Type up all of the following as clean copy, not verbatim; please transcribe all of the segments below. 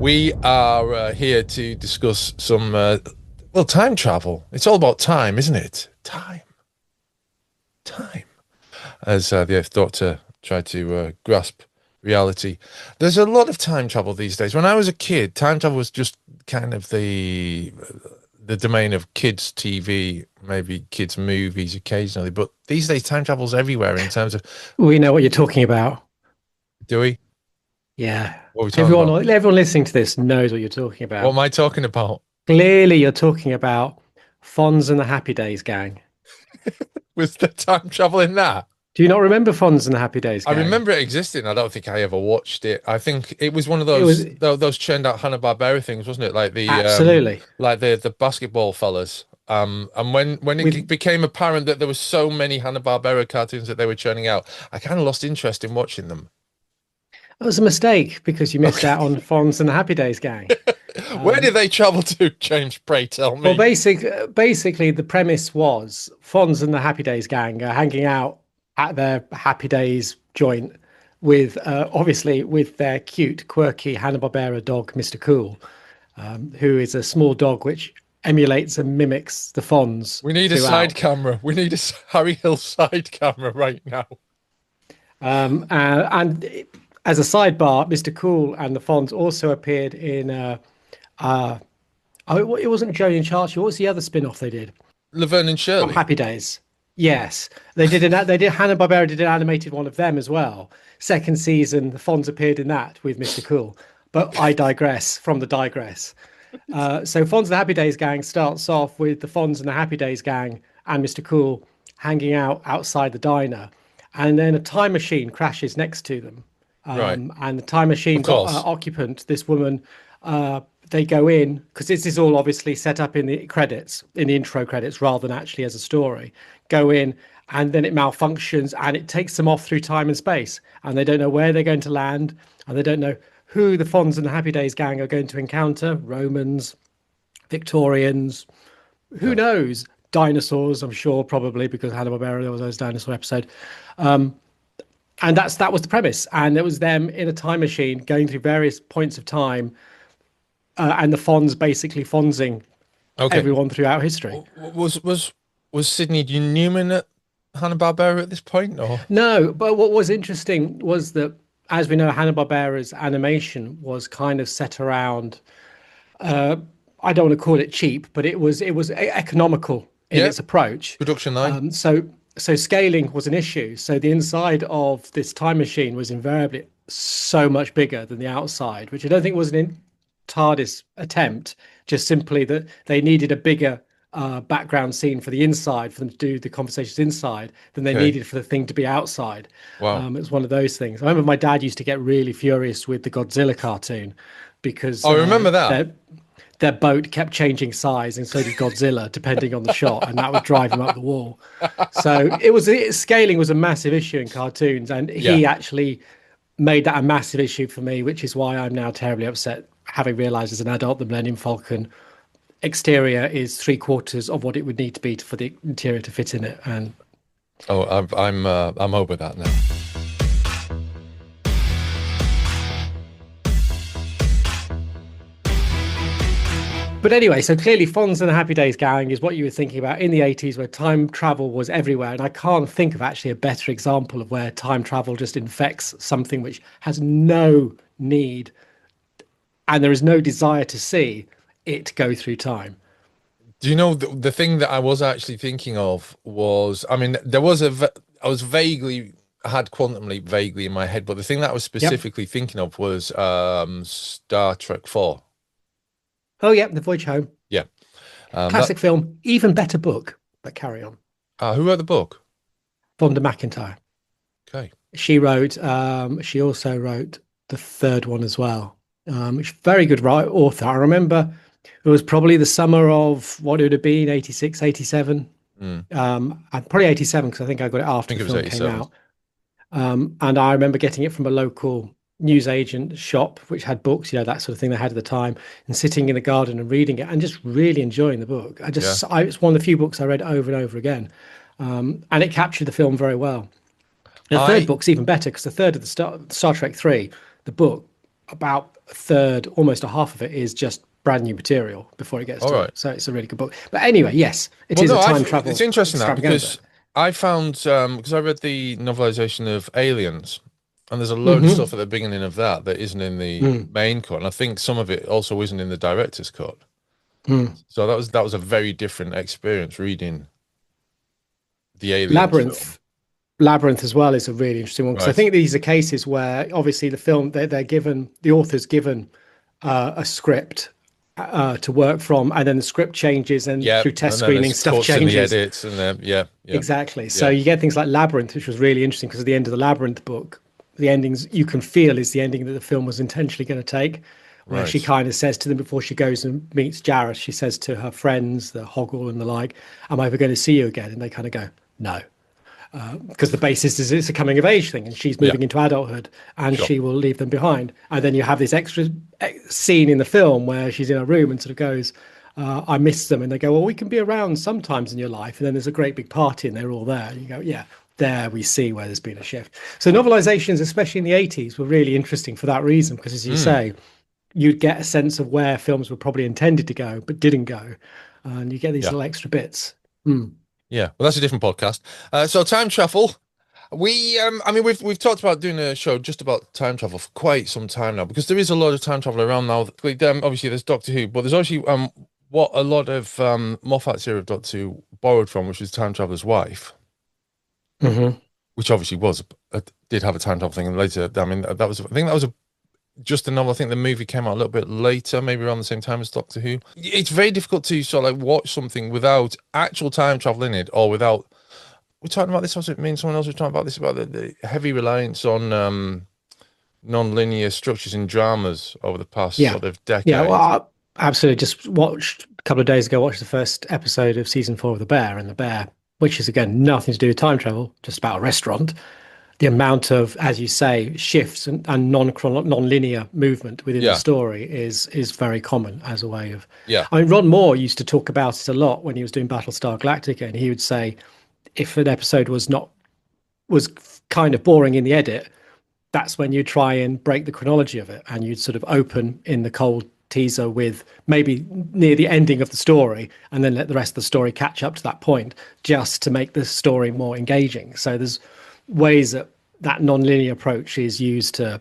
We are here to discuss some, well, time travel. It's all about time, isn't it? Time. As the Eighth Doctor tried to grasp reality. There's a lot of time travel these days. When I was a kid, time travel was just kind of the domain of kids' TV, maybe kids' movies occasionally. But these days, time travel's everywhere in terms of, We know what you're talking about. do we? Yeah. What are we talking about? Everyone listening to this knows what you're talking What about. am I talking about? Clearly, you're talking about Fonz and the Happy Days gang. Was the time travel in that? Do you not remember Fonz and the Happy Days I gang? remember it existing. I don't think I ever watched it. I think it was one of It was those churned out Hanna-Barbera things, wasn't it? absolutely Like the basketball fellas. And when it with became apparent that there were so many Hanna-Barbera cartoons that they were churning out, I kind of lost interest in watching them. it was a mistake because you missed out on Fonz and the Happy Days gang. Where did Um, they travel to, James? Pray tell well, me. basically, the premise was Fonz and the Happy Days gang are hanging out at their Happy Days joint with obviously with their cute, quirky Hanna-Barbera dog, Mr. Cool, who is a small dog which emulates and mimics the Fonz We need a side throughout. camera. We need a Harry Hill side camera right now. And as a sidebar, Mr. Cool and the Fonz also appeared in. Uh, it wasn't Joey and Churchill. What was the other spin-off they did Laverne and from Shirley. Happy Days? Yes, they did. They did. Hanna-Barbera did an animated one of them as well. Second season, the Fonz appeared in that with Mr. Cool. But I digress from the digress. So Fonz and the Happy Days gang starts off with the Fonz and the Happy Days gang and Mr. Cool hanging out outside the diner, and then a time machine crashes next to them. Right. And the time Of machine's course. occupant, this woman, they go in because this is all obviously set up in the credits, in the intro credits, rather than actually as a story. Go in, and then it malfunctions, and it takes them off through time and space, and they don't know where they're going to land, and they don't know who the Fonz and the Happy Days gang are going to encounter. Romans, Victorians, who Yeah. knows? Dinosaurs, I'm sure, probably because Hanna-Barbera, there was those dinosaur episode. And that was the premise. And it was them in a time machine going through various points of time, and the Fonz basically Fonzing Okay. everyone throughout history. Was Sidney Newman at Hanna-Barbera at this point, or No, but what was interesting was that, as we know, Hanna-Barbera's animation was kind of set around. I don't want to call it cheap, but it was economical in yeah, its approach. production line? So scaling was an issue. So the inside of this time machine was invariably so much bigger than the outside, which I don't think was an TARDIS attempt, just simply that they needed a bigger background scene for the inside for them to do the conversations inside than they Okay. needed for the thing to be outside. Wow. It was one of those things. I remember my dad used to get really furious with the Godzilla cartoon because I remember that. their boat kept changing size, and so did Godzilla, depending on the shot, and that would drive him up the wall. So scaling was a massive issue in cartoons, and Yeah. he actually made that a massive issue for me, which is why I'm now terribly upset, having realised as an adult the Millennium Falcon exterior is three-quarters of what it would need to be for the interior to fit in it. And Oh, I'm over that now. but anyway, so clearly Fonz and the Happy Days gang is what you were thinking about in the 80s, where time travel was everywhere. And I can't think of actually a better example of where time travel just infects something which has no need and there is no desire to see it go through time. Do you know the thing that I was actually thinking of was, I mean, there was I was vaguely, I had Quantum Leap vaguely in my head, but the thing that I was Yep. specifically thinking of was Star Trek 4. Oh, yeah, The Voyage Home. Yeah. That Classic film, even better book, but carry on. who wrote the book? Vonda McIntyre. Okay. She also wrote the third one as well. She's a very good author. I remember it was probably the summer of what it would have been, 86, 87. Mm, And probably 87 because I think I got it I after think the it was film came 87. out. And I remember getting it from a local newsagent shop, which had books, that sort of thing they had at the time, and sitting in the garden and reading it and just really enjoying the book. Yeah. It's one of the few books I read over and over again. And it captured the film very well. The third I book's even better because the third of Star Trek 3, the book, about a third, almost a half of it is just brand new material before it gets All to right. it. So it's a really good book. But anyway, yes, it Well, is a no, time it's travel interesting that extravaganza. because I found because I read the novelization of Aliens, and there's a load of Hmm. stuff at the beginning of that that isn't in the main cut, and I think some of it also isn't in the director's cut. Mm. So that was a very different experience reading the Aliens film. Labyrinth. Labyrinth as well is a really interesting one because I Right. think these are cases where obviously the film they're given the author's given a script to work from, and then the script changes, and Yeah, through test and then screening there's stuff cuts in the changes. edits, and then yeah, yeah, Exactly. So yeah. you get things like Labyrinth, which was really interesting because at the end of the Labyrinth book, the endings you can feel is the ending that the film was intentionally going to take, where she Right. kind of says to them before she goes and meets Jareth, she says to her friends, the Hoggle and the like, "Am I ever going to see you again?" And they kind of go, "No." Because the basis is it's a coming of age thing and she's Yeah, moving into adulthood and sure. she will leave them behind. And then you have this extra scene in the film where she's in a room and sort of goes, I miss them. And they go, well, we can be around sometimes in your life. And then there's a great big party and they're all there. And you go, yeah, there we see where there's been a shift. So novelizations, especially in the 80s, were really interesting for that reason, because as you Mm, say, you'd get a sense of where films were probably intended to go, but didn't go. And you get these yeah, little extra bits. Mm. yeah. Well, that's a different podcast. So time travel. I mean, we've talked about doing a show just about time travel for quite some time now because there is a lot of time travel around now. Obviously, there's Doctor Who, but there's actually what a lot of Moffat's era of Doctor Who borrowed from, which was Time Traveler's Wife, Hmm. which obviously did have a time travel thing. And later, I mean, I think that was just a novel. I think the movie came out a little bit later, maybe around the same time as Doctor Who. It's very difficult to sort of like watch something without actual time travel in it, or without. We're talking about this. Was it me and someone else was talking about this about the heavy reliance on non-linear structures in dramas over the past Yeah. sort of Yeah. Well, decade. I absolutely just watched a couple of days ago, watched the first episode of season 4 of The Bear, and The Bear, which is again nothing to do with time travel, just about a restaurant. The amount of, as you say, shifts and non-linear movement within the Yeah, story is very common as a way of. yeah, I mean, Ron Moore used to talk about it a lot when he was doing Battlestar Galactica, and he would say if an episode was kind of boring in the edit, that's when you try and break the chronology of it and you'd sort of open in the cold teaser with maybe near the ending of the story and then let the rest of the story catch up to that point just to make the story more engaging. So there's ways that that non-linear approach is used to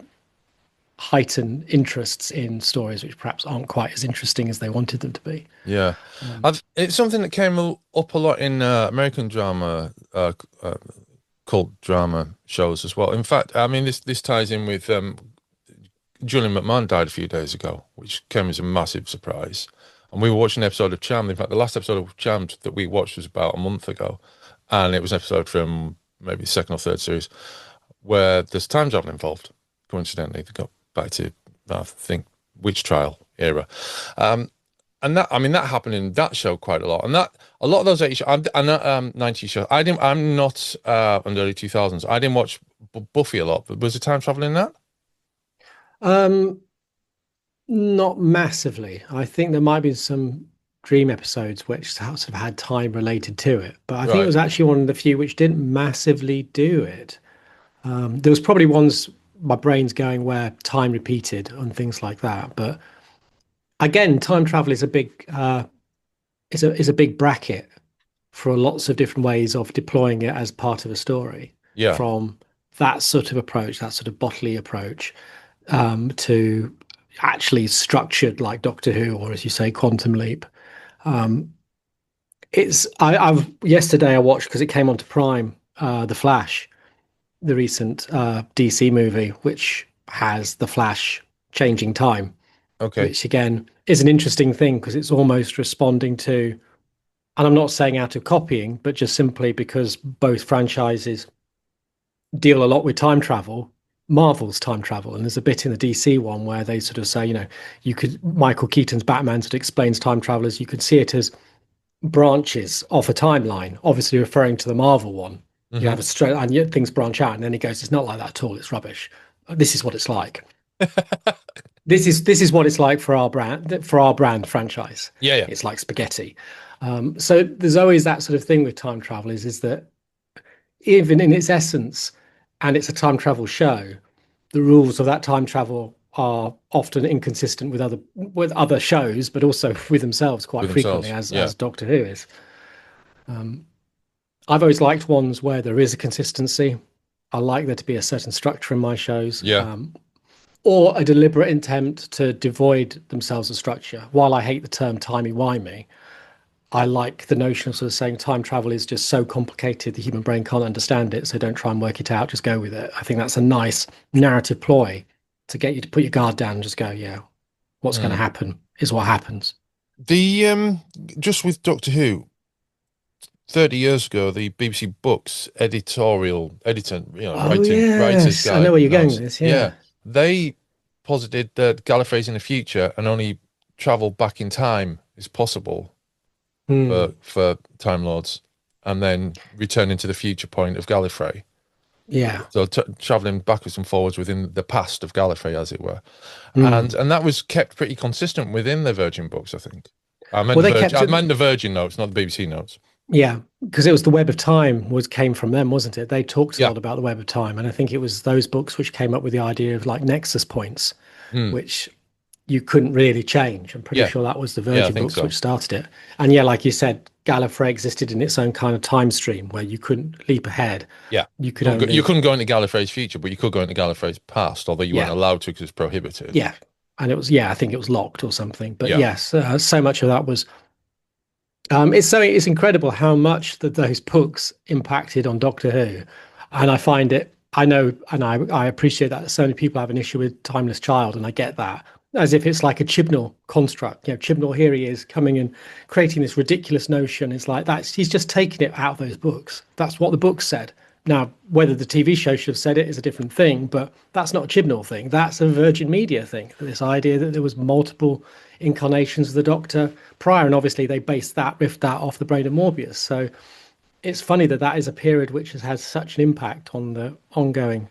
heighten interests in stories which perhaps aren't quite as interesting as they wanted them to be. yeah. It's something that came up a lot in American drama, cult drama shows as well. In fact, I mean this ties in with Julian McMahon died a few days ago, which came as a massive surprise. And we were watching an episode of Charmed. In fact, the last episode of Charmed that we watched was about a month ago, and it was an episode from maybe the second or third series where there's time travel involved. Coincidentally, they got back to I think witch trial era. And that I mean that happened in that show quite a lot, and that a lot of those 80s and that 90s shows. I'm not on the early 2000s. I didn't watch Buffy a lot, but was there time travel in that? Um, Not massively. I think there might be some dream episodes which sort of had time related to it, but I think it Right. was actually one of the few which didn't massively do it. There was probably ones my brain's going where time repeated and things like that. But again, time travel is a big is a big bracket for lots of different ways of deploying it as part of a story. Yeah. From that sort of approach, that sort of bodily approach, to actually structured like Doctor Who, or as you say, Quantum Leap. I've yesterday I watched because it came onto Prime, The Flash, the recent DC movie, which has the Flash changing time, Okay. which again is an interesting thing because it's almost responding to, and I'm not saying out of copying, but just simply because both franchises deal a lot with time travel. Marvel's time travel, and there's a bit in the DC one where they sort of say, you could Michael Keaton's Batman sort of explains time travel as you could see it as branches off a timeline, obviously referring to the Marvel one. You Hmm. have a straight and yet things branch out, and then he goes, "It's not like that at all. It's rubbish. This is what it's like. This is what it's like for our brand franchise. Yeah, yeah. It's like spaghetti." So there's always that sort of thing with time travel is that even in its essence, and it's a time travel show, the rules of that time travel are often inconsistent with other shows, but also with themselves quite with frequently, themselves. Yeah. as Doctor Who is. I've always liked ones where there is a consistency. I like there to be a certain structure in my shows, Yeah. or a deliberate attempt to devoid themselves of structure. While I hate the term timey-wimey, I like the notion of sort of saying time travel is just so complicated the human brain can't understand it, so don't try and work it out, just go with it. I think that's a nice narrative ploy to get you to put your guard down and just go, yeah, what's going to Mm. happen is what happens. The just with Doctor Who, 30 years ago, the BBC Books editorial editor, Oh writers yes, I know guide where you're going with notes. this. Yeah, Yeah. they posited that Gallifrey's in the future and only travel back in time is possible Hmm. for Time Lords, and then returning to the future point of Gallifrey. Yeah. So traveling backwards and forwards within the past of Gallifrey, as it were, Hmm. and that was kept pretty consistent within the Virgin books, I think. I meant Well, the they Virgin. kept I it. meant the Virgin notes, not the BBC notes. Yeah, because it was the Web of Time was came from them, wasn't it? They talked a Yeah. lot about the Web of Time, and I think it was those books which came up with the idea of like nexus points, Mm. which you couldn't really change. I'm pretty Yeah. sure that was the Yeah, I Virgin think books so. which started it. And yeah, like you said, Gallifrey existed in its own kind of time stream where you couldn't leap ahead. Yeah. You You could couldn't go, you only, couldn't go into Gallifrey's future, but you could go into Gallifrey's past, although you weren't yeah, allowed to because it's prohibited. yeah. And it was, yeah, I think it was locked or something. But Yeah. yes, so much of that was it's incredible how much that those books impacted on Doctor Who, and I find it. I know, and I appreciate that so many people have an issue with Timeless Child, and I get that. As if it's like a Chibnall construct. Chibnall here he is coming and creating this ridiculous notion. It's like that's he's just taking it out of those books. That's what the books said. Now, whether the TV show should have said it is a different thing, but that's not a Chibnall thing. That's a Virgin Media thing. This idea that there was multiple incarnations of the Doctor prior, and obviously they riffed that off the brain of Morbius. So it's funny that that is a period which has had such an impact on the ongoing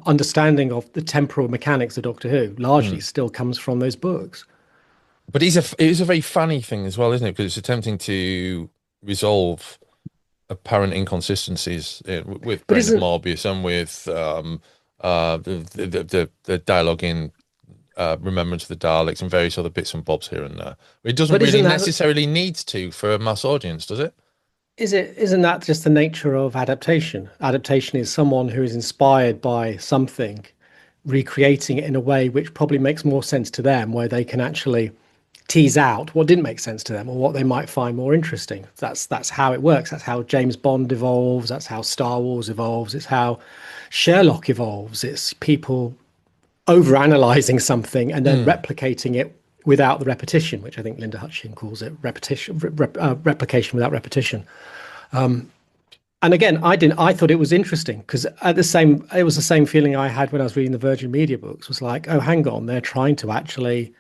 understanding of the temporal mechanics of Doctor Who. Largely, Mm. still comes from those books. But it is a very funny thing as well, isn't it? Because it's attempting to resolve apparent inconsistencies with But Brain of isn't Morbius and with the dialogue in Remembrance of the Daleks and various other bits and bobs here and there. It doesn't but really isn't that necessarily need to for a mass audience, does it? isn't that just the nature of adaptation? Adaptation is someone who is inspired by something, recreating it in a way which probably makes more sense to them, where they can actually tease out what didn't make sense to them or what they might find more interesting. That's how it works. That's how James Bond evolves. That's how Star Wars evolves. It's how Sherlock evolves. It's people overanalyzing something and then Mm. replicating it without the repetition, which I think Linda Hutchin calls it replication without repetition. And again, I thought it was interesting because it was the same feeling I had when I was reading the Virgin Media books. Was like, oh, hang on, they're trying to actually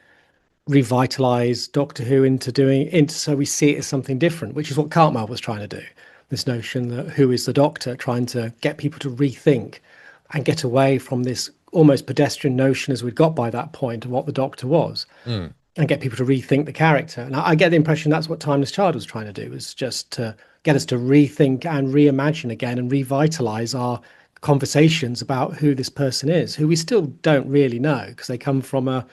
revitalize Doctor Who into so we see it as something different, which is what Cartmel was trying to do. This notion that who is the Doctor, trying to get people to rethink and get away from this almost pedestrian notion as we'd got by that point of what the Doctor was, Mm. and get people to rethink the character. And I get the impression that's what Timeless Child was trying to do, is just to get us to rethink and reimagine again and revitalize our conversations about who this person is, who we still don't really know because they come from a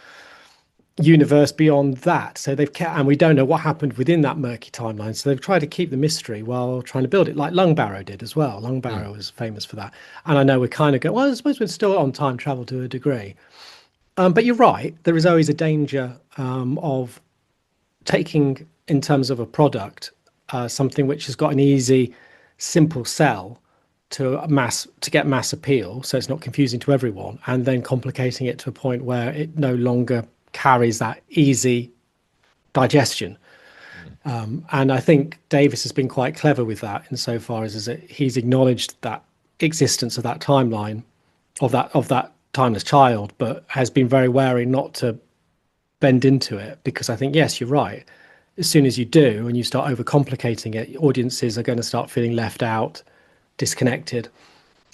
universe beyond that. So they've kept, and we don't know what happened within that murky timeline. So they've tried to keep the mystery while trying to build it, like Lungbarrow did as well. Mm. Lungbarrow was famous for that. And I know we're kind of going, well, I suppose we're still on time travel to a degree. But you're right. There is always a danger of taking, in terms of a product, something which has got an easy, simple sell to get mass appeal, so it's not confusing to everyone, and then complicating it to a point where it no longer carries that easy digestion. And I think Davis has been quite clever with that insofar as that he's acknowledged that existence of that timeline of that timeless child, but has been very wary not to bend into it, because I think, yes, you're right. As soon as you do and you start overcomplicating it, audiences are going to start feeling left out, disconnected.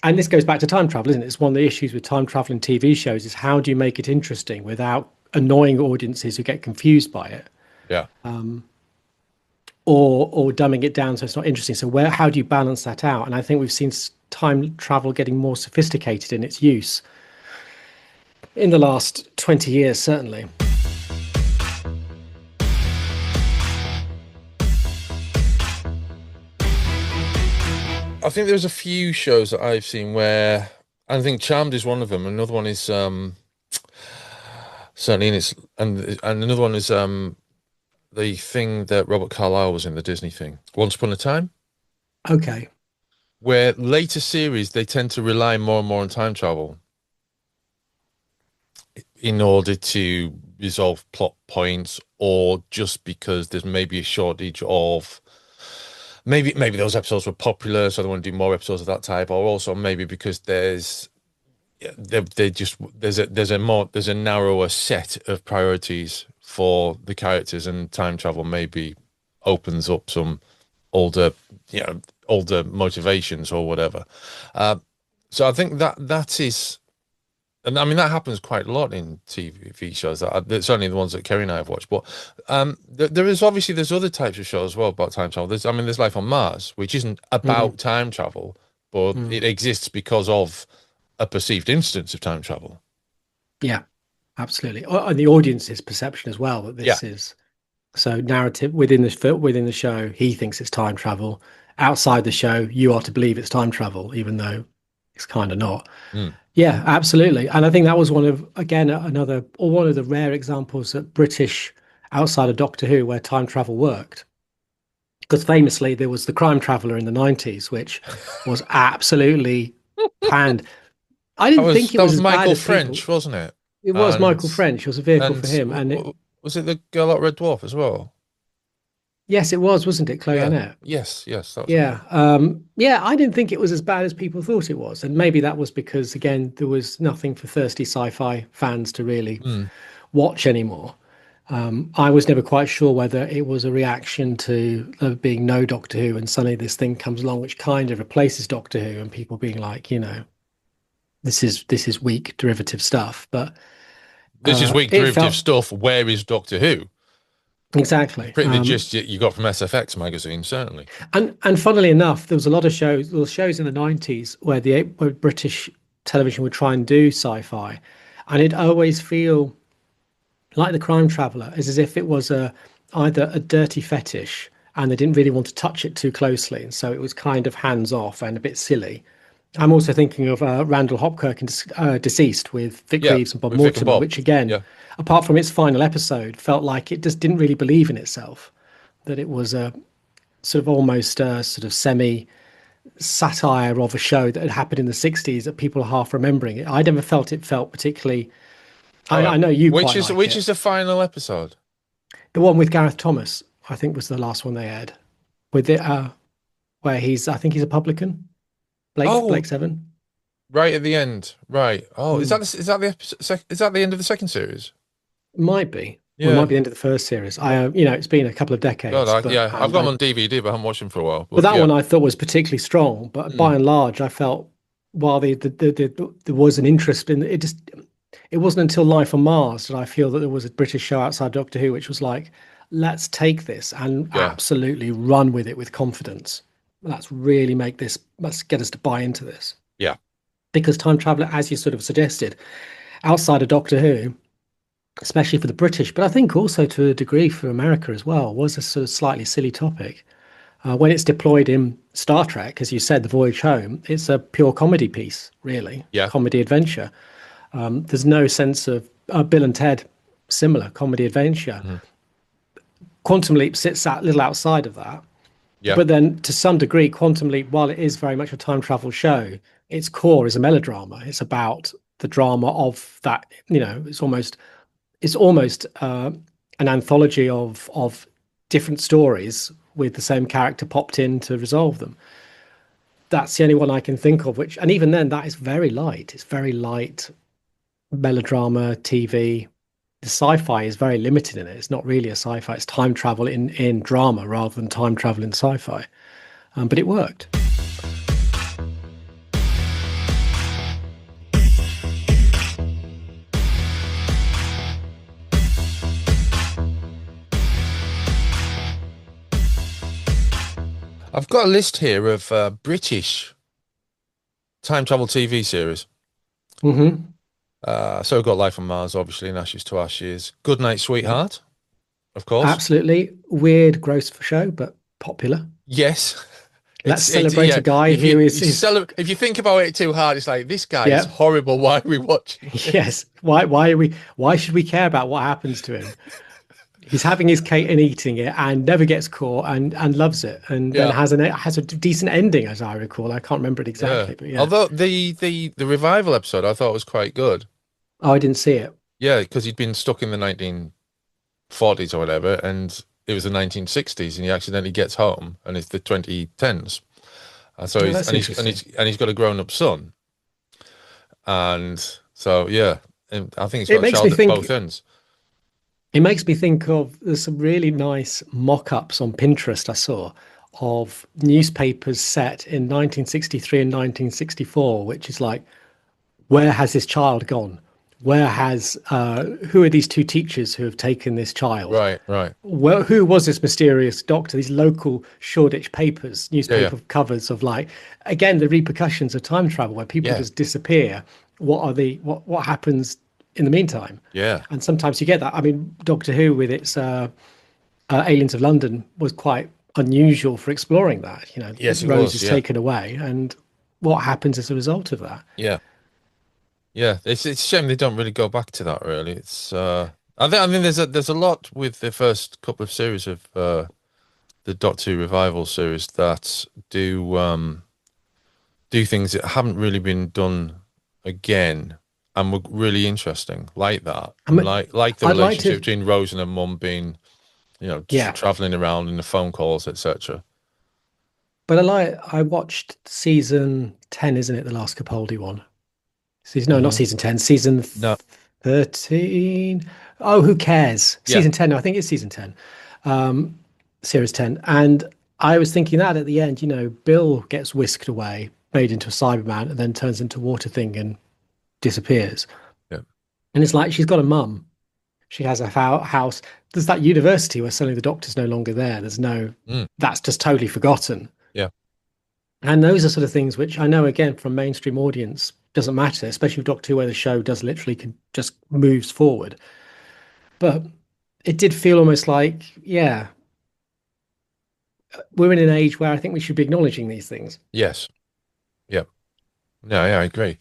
And this goes back to time travel, isn't it? It's one of the issues with time travel in TV shows is how do you make it interesting without annoying audiences who get confused by it, Yeah. or dumbing it down so it's not interesting. So how do you balance that out? And I think we've seen time travel getting more sophisticated in its use In the last 20 years, certainly. I think there's a few shows that I've seen where I think Charmed is one of them. Another one is certainly in its and another one is the thing that Robert Carlyle was in, the Disney thing, Once Upon a Time, Okay. where later series they tend to rely more and more on time travel in order to resolve plot points, or just because there's maybe a shortage of maybe those episodes were popular, so they want to do more episodes of that type, or also maybe because they just there's a narrower set of priorities for the characters, and time travel maybe opens up some older older motivations or whatever. So I think that is, and I mean that happens quite a lot in TV shows. Certainly the ones that Kerry and I have watched. But there is obviously there's other types of shows as well about time travel. There's Life on Mars, which isn't about time travel, but Mm. it exists because of a perceived instance of time travel. Yeah, absolutely. And the audience's perception as well that Yeah. this is so narrative within the show. He thinks it's time travel. Outside the show, you are to believe it's time travel, even though it's kind of not. Mm. Yeah, absolutely. And I think that was one of, again, another, or one of the rare examples that British outside of Doctor Who where time travel worked. Because famously, there was the Crime Traveller in the 90s, which was absolutely panned. I That didn't was think it that was was as bad Michael as people. French, wasn't it? It was And Michael French. It was a vehicle for and him. And was it the girl at Red Dwarf as well? yes, it was, wasn't it, Chloe Yeah. Annette? Yes, that was Yeah. her. Yeah, I didn't think it was as bad as people thought it was. And maybe that was because, again, there was nothing for thirsty sci-fi fans to really Mm. watch anymore. I was never quite sure whether it was a reaction to there being no Doctor Who, and suddenly this thing comes along which kind of replaces Doctor Who, and people being like, this is weak derivative stuff. But This is weak it derivative felt stuff. Where is Doctor Who? exactly. Pretty the gist you got from SFX magazine, certainly. And funnily enough, there was a lot of shows. There were shows in the 90s where British television would try and do sci-fi, and it'd always feel like the Crime Traveller is as if it was either a dirty fetish and they didn't really want to touch it too closely, and so it was kind of hands off and a bit silly. I'm also thinking of Randall Hopkirk in Deceased with Vic Yeah, Reeves and Bob with Vic and Mortimer, Bob. which again, Yeah. apart from its final episode, felt like it just didn't really believe in itself. That it was a sort of almost a sort of semi satire of a show that had happened in the 60s that people are half remembering it. I never felt it felt particularly. All I right. know you Which quite is like which it. is the final episode? The one with Gareth Thomas, I think, was the last one they aired. With it, where I think he's a publican. Blake Oh, Seven. right at the end. Right. Oh, Mm. is that the is that the end of the second series? Might be. Well, it might Yeah. be the end of the first series. It's been a couple of God, decades, but yeah, I've got them on DVD, but I haven't watched them for a while. but But that yeah. one I thought was particularly strong. But Mm. by and large, I felt while there was an interest in it, it wasn't until Life on Mars that I feel that there was a British show outside Doctor Who, which was like, let's take this and Yeah. absolutely run with it with confidence. Let's get us to buy into this. Yeah. Because time travel, as you sort of suggested, outside of Doctor Who, especially for the British, but I think also to a degree for America as well, was a sort of slightly silly topic. When it's deployed in Star Trek, as you said, The Voyage Home, it's a pure comedy piece, really, Yeah. comedy adventure. There's no sense of Bill and Ted, similar comedy adventure. Mhm. Quantum Leap sits a little outside of that. Yeah. But then to some degree, Quantum Leap, while it is very much a time travel show, its core is a melodrama. It's about the drama of that, it's almost an anthology of different stories with the same character popped in to resolve them. That's the only one I can think of, and even then, that is very light. It's very light melodrama TV. The sci-fi is very limited in it. It's not really a sci-fi. It's time travel in drama rather than time travel in sci-fi. But it worked. I've got a list here of British time travel TV series. Hmm. So we've got Life on Mars, obviously, and Ashes to Ashes. Good Night, Yep. Sweetheart, of course. Absolutely weird, gross for show, but popular. Yes. Let's It's celebrate a yeah. guy If who you is if you think about it too hard, it's like this guy is yeah, horrible. Why are we watching this? yes. Why should we care about what happens to him? He's having his cake and eating it and never gets caught and loves it and then Yeah, has a decent ending, as I recall. I can't remember it yeah. exactly, but yeah. Although the revival episode I thought was quite good. Oh, I didn't see it. Yeah, because he'd been stuck in the 1940s or whatever, and it was the 1960s, and he accidentally gets home, and it's the 2010s, and so Oh, that's interesting. he's got a grown-up son, and so yeah, and I think he's It got a makes me child at think both ends. it makes me think of there's some really nice mock-ups on Pinterest I saw of newspapers set in 1963 and 1964, which is like, where has this child gone? Who are these two teachers who have taken this child? Right, right. Well, who was this mysterious doctor? These local Shoreditch papers, Yeah, yeah, newspaper covers of like, again, the repercussions of time travel where people yeah, just disappear. What happens in the meantime? yeah. And sometimes you get that. I mean, Doctor Who with its Aliens of London was quite unusual for exploring that. You know, Yes, it Rose was. is Yeah, taken away, and what happens as a result of that? yeah, yeah. It's a shame they don't really go back to that. Really, it's. I mean, there's a lot with the first couple of series of the Doctor Who revival series that do things that haven't really been done again and were really interesting, like that, I mean, like the I'd like relationship to, between Rose and her mum being, yeah, traveling around in the phone calls, etc. but I watched season 10, isn't it? The last Capaldi one. No, not Mm, season 10, season no, 13. Oh, who cares? yeah, Season 10, no, I think it's season 10, series 10. And I was thinking that at the end, Bill gets whisked away, made into a Cyberman, and then turns into a water thing and disappears. yeah, And it's like she's got a mum. She has a house. There's that university where suddenly the doctor's no longer there. mm, That's just totally forgotten. yeah, And those are sort of things which I know, again, from mainstream audience doesn't matter, especially with Doctor Who, where the show does literally just moves forward. But it did feel almost like, yeah, we're in an age where I think we should be acknowledging these things. yes, yeah, no, yeah, I agree.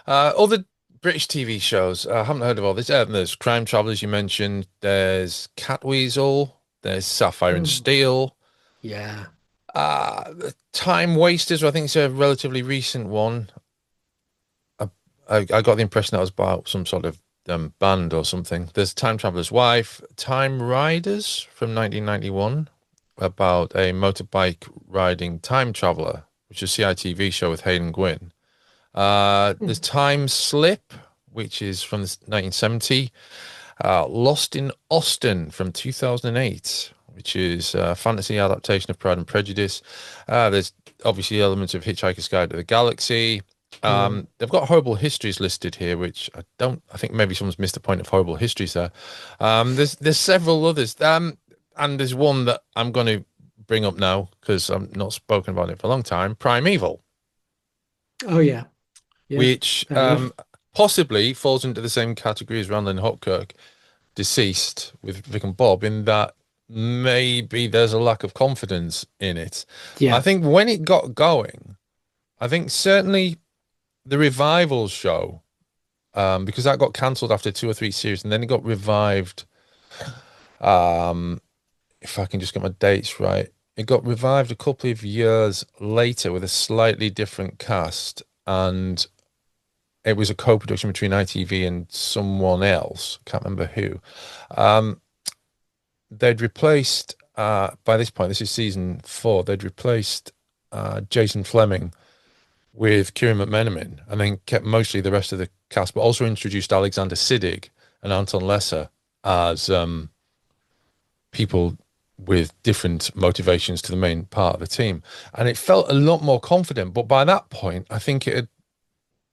Other British TV shows, I haven't heard of all this. There's Crime Travellers you mentioned. There's Catweasel. There's Sapphire and Mm. Steel. Yeah. The Time Wasters, I think it's a relatively recent one. I, I got the impression that was about some sort of band or something. There's Time Traveler's Wife, Time Riders from 1991, about a motorbike riding time traveler, which is a CITV show with Hayden Gwynn. There's Mm. Time Slip, which is from the 1970. Lost in Austin from 2008, which is a fantasy adaptation of Pride and Prejudice. There's obviously elements of Hitchhiker's Guide to the Galaxy. Mm. They've got horrible histories listed here, which I think maybe someone's missed the point of horrible histories there. There's several others. And there's one that I'm going to bring up now because I've not spoken about it for a long time. Primeval, Oh, yeah. Yeah. which Fair enough. possibly falls into the same category as Randall Hopkirk, Deceased with Vic and Bob, in that maybe there's a lack of confidence in it. I Yeah. think when it got going, I think certainly the revival show, because that got cancelled after two or three series, and then it got revived. Um, if I can just get my dates right, it got revived a couple of years later with a slightly different cast, and it was a co-production between ITV and someone else. Can't remember who. Um, they'd replaced by this point, this is season 4. They'd replaced Jason Fleming with Kieran McMenamin, and then kept mostly the rest of the cast, but also introduced Alexander Siddig and Anton Lesser as people with different motivations to the main part of the team, and it felt a lot more confident. But by that point, I think it had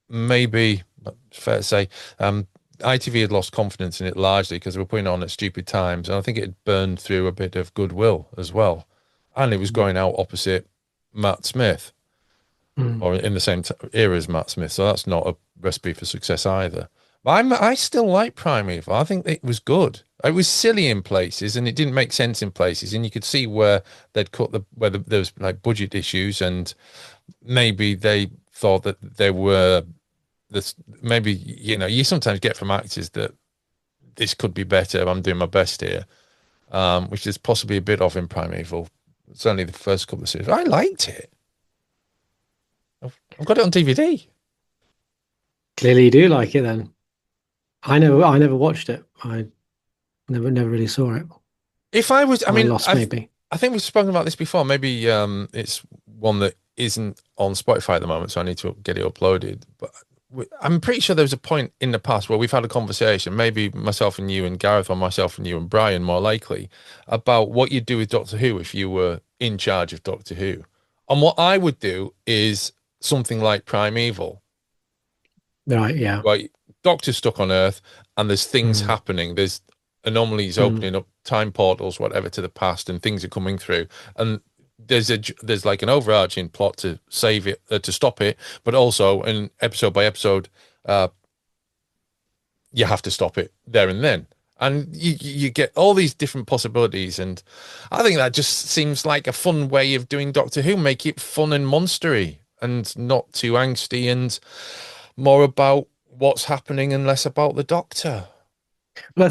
maybe, fair to say, ITV had lost confidence in it largely because they were putting it on at stupid times, and I think it had burned through a bit of goodwill as well, and it was going out opposite Matt Smith, Mm. or in the same era as Matt Smith, so that's not a recipe for success either. I still like Primeval. I think it was good. It was silly in places, and it didn't make sense in places, and you could see where they'd cut there was like budget issues, and maybe they thought that there were this. Maybe you sometimes get from actors that this could be better. I'm doing my best here, which is possibly a bit of in Primeval. Certainly the first couple of series. I liked it. I've got it on DVD. Clearly, you do like it then. I never watched it. I never really saw it. If I was, I I mean, lost maybe. I think we've spoken about this before. Maybe it's one that isn't on Spotify at the moment, so I need to get it uploaded. But I'm pretty sure there was a point in the past where we've had a conversation, maybe myself and you and Gareth, or myself and you and Brian, more likely, about what you'd do with Doctor Who if you were in charge of Doctor Who. And what I would do is something like Primeval. Right, yeah. Right, Doctor's stuck on Earth, and there's things Mm, happening. There's anomalies mm. opening up, time portals, whatever, to the past, and things are coming through. And there's like an overarching plot to save it, to stop it, but also an episode by episode, uh, you have to stop it there and then. And you get all these different possibilities, and I think that just seems like a fun way of doing Doctor Who. Make it fun and monstery, and not too angsty, and more about what's happening and less about the Doctor. Well,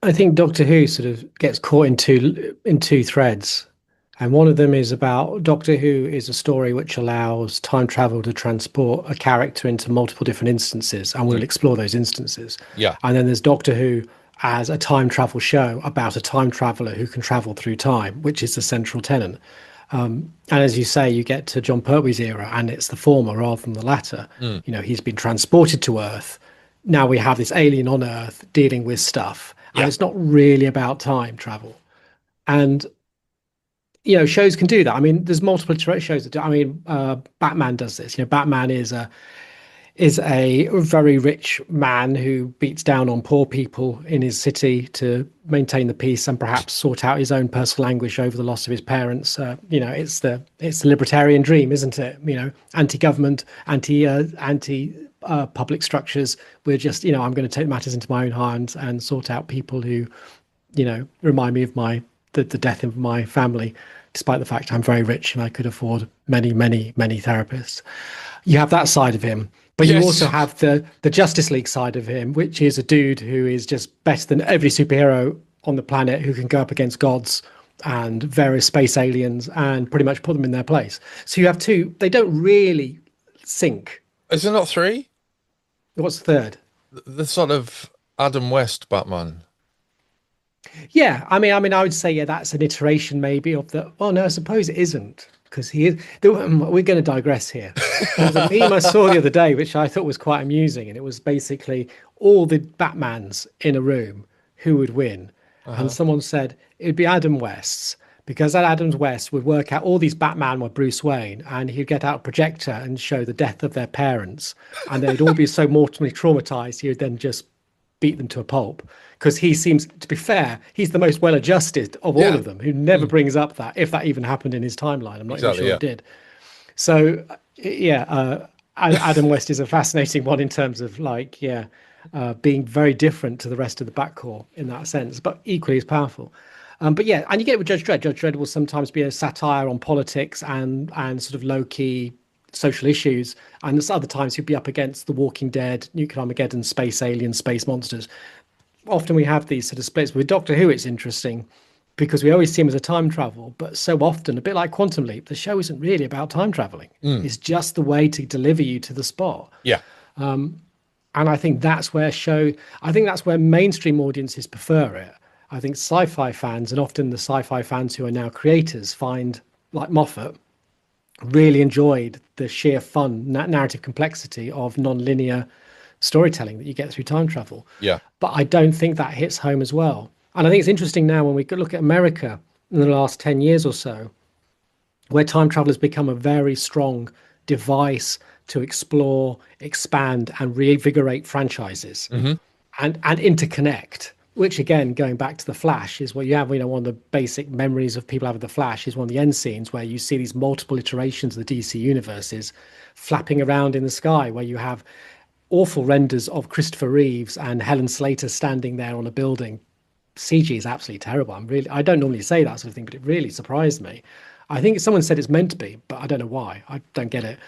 I think Doctor Who sort of gets caught in two threads, and one of them is about Doctor Who is a story which allows time travel to transport a character into multiple different instances, and we'll Mm. explore those instances. Yeah. And then there's Doctor Who as a time travel show about a time traveler who can travel through time, which is the central tenet. And as you say, you get to John Pertwee's era, and it's the former rather than the latter. Mm. You know, he's been transported to Earth. Now we have this alien on Earth dealing with stuff, and Yeah. it's not really about time travel. And shows can do that. I mean, there's multiple shows that do. I mean, Batman does this. You know, Batman is a very rich man who beats down on poor people in his city to maintain the peace and perhaps sort out his own personal anguish over the loss of his parents. It's the libertarian dream, isn't it? You know, anti-government, anti public structures. We're just, I'm going to take matters into my own hands and sort out people who, remind me of the death of my family, despite the fact I'm very rich and I could afford many, many, many therapists. You have that side of him, but you also Yes. have the Justice League side of him, which is a dude who is just better than every superhero on the planet, who can go up against gods and various space aliens and pretty much put them in their place. So you have two, they don't really sync. Is there not three? What's the third? The sort of Adam West Batman. Yeah, I would say, yeah, that's an iteration maybe of the. Well, no, I suppose it isn't, because he is. We're going to digress here. There was a meme I saw the other day, which I thought was quite amusing, and it was basically all the Batmans in a room, who would win, and Uh-huh. someone said it'd be Adam West's, because that Adam West would work out all these Batman were Bruce Wayne, and he'd get out a projector and show the death of their parents, and they'd all be so mortally traumatized, he would then just beat them to a pulp, because he seems, to be fair, he's the most well adjusted of all Yeah. of them, who never Mm. brings up that, if that even happened in his timeline. I'm not even Exactly. sure Yeah. it did. So yeah, Adam West is a fascinating one in terms of, like, yeah, being very different to the rest of the backcore in that sense, but equally as powerful. But yeah, and you get it with Judge Dredd. Judge Dredd will sometimes be a satire on politics and sort of low key social issues, and there's other times he'd be up against The Walking Dead, Nuclear Armageddon, space aliens, space monsters. Often we have these sort of splits. With Doctor Who, it's interesting because we always see him as a time travel, but so often, a bit like Quantum Leap, the show isn't really about time traveling. Mm. It's just the way to deliver you to the spot. Yeah. And I think that's where mainstream audiences prefer it. I think sci-fi fans, and often the sci-fi fans who are now creators, find, like Moffat, really enjoyed the sheer fun narrative complexity of non-linear storytelling that you get through time travel. Yeah. But I don't think that hits home as well. And I think it's interesting now when we look at America in the last 10 years or so, where time travel has become a very strong device to explore, expand, and reinvigorate franchises Hmm. and interconnect. Which, again, going back to the Flash, is what you have. One of the basic memories of people have of the Flash is one of the end scenes where you see these multiple iterations of the DC universes flapping around in the sky, where you have awful renders of Christopher Reeves and Helen Slater standing there on a building. CG is absolutely terrible. I don't normally say that sort of thing, but it really surprised me. I think someone said it's meant to be, but I don't know why. I don't get it.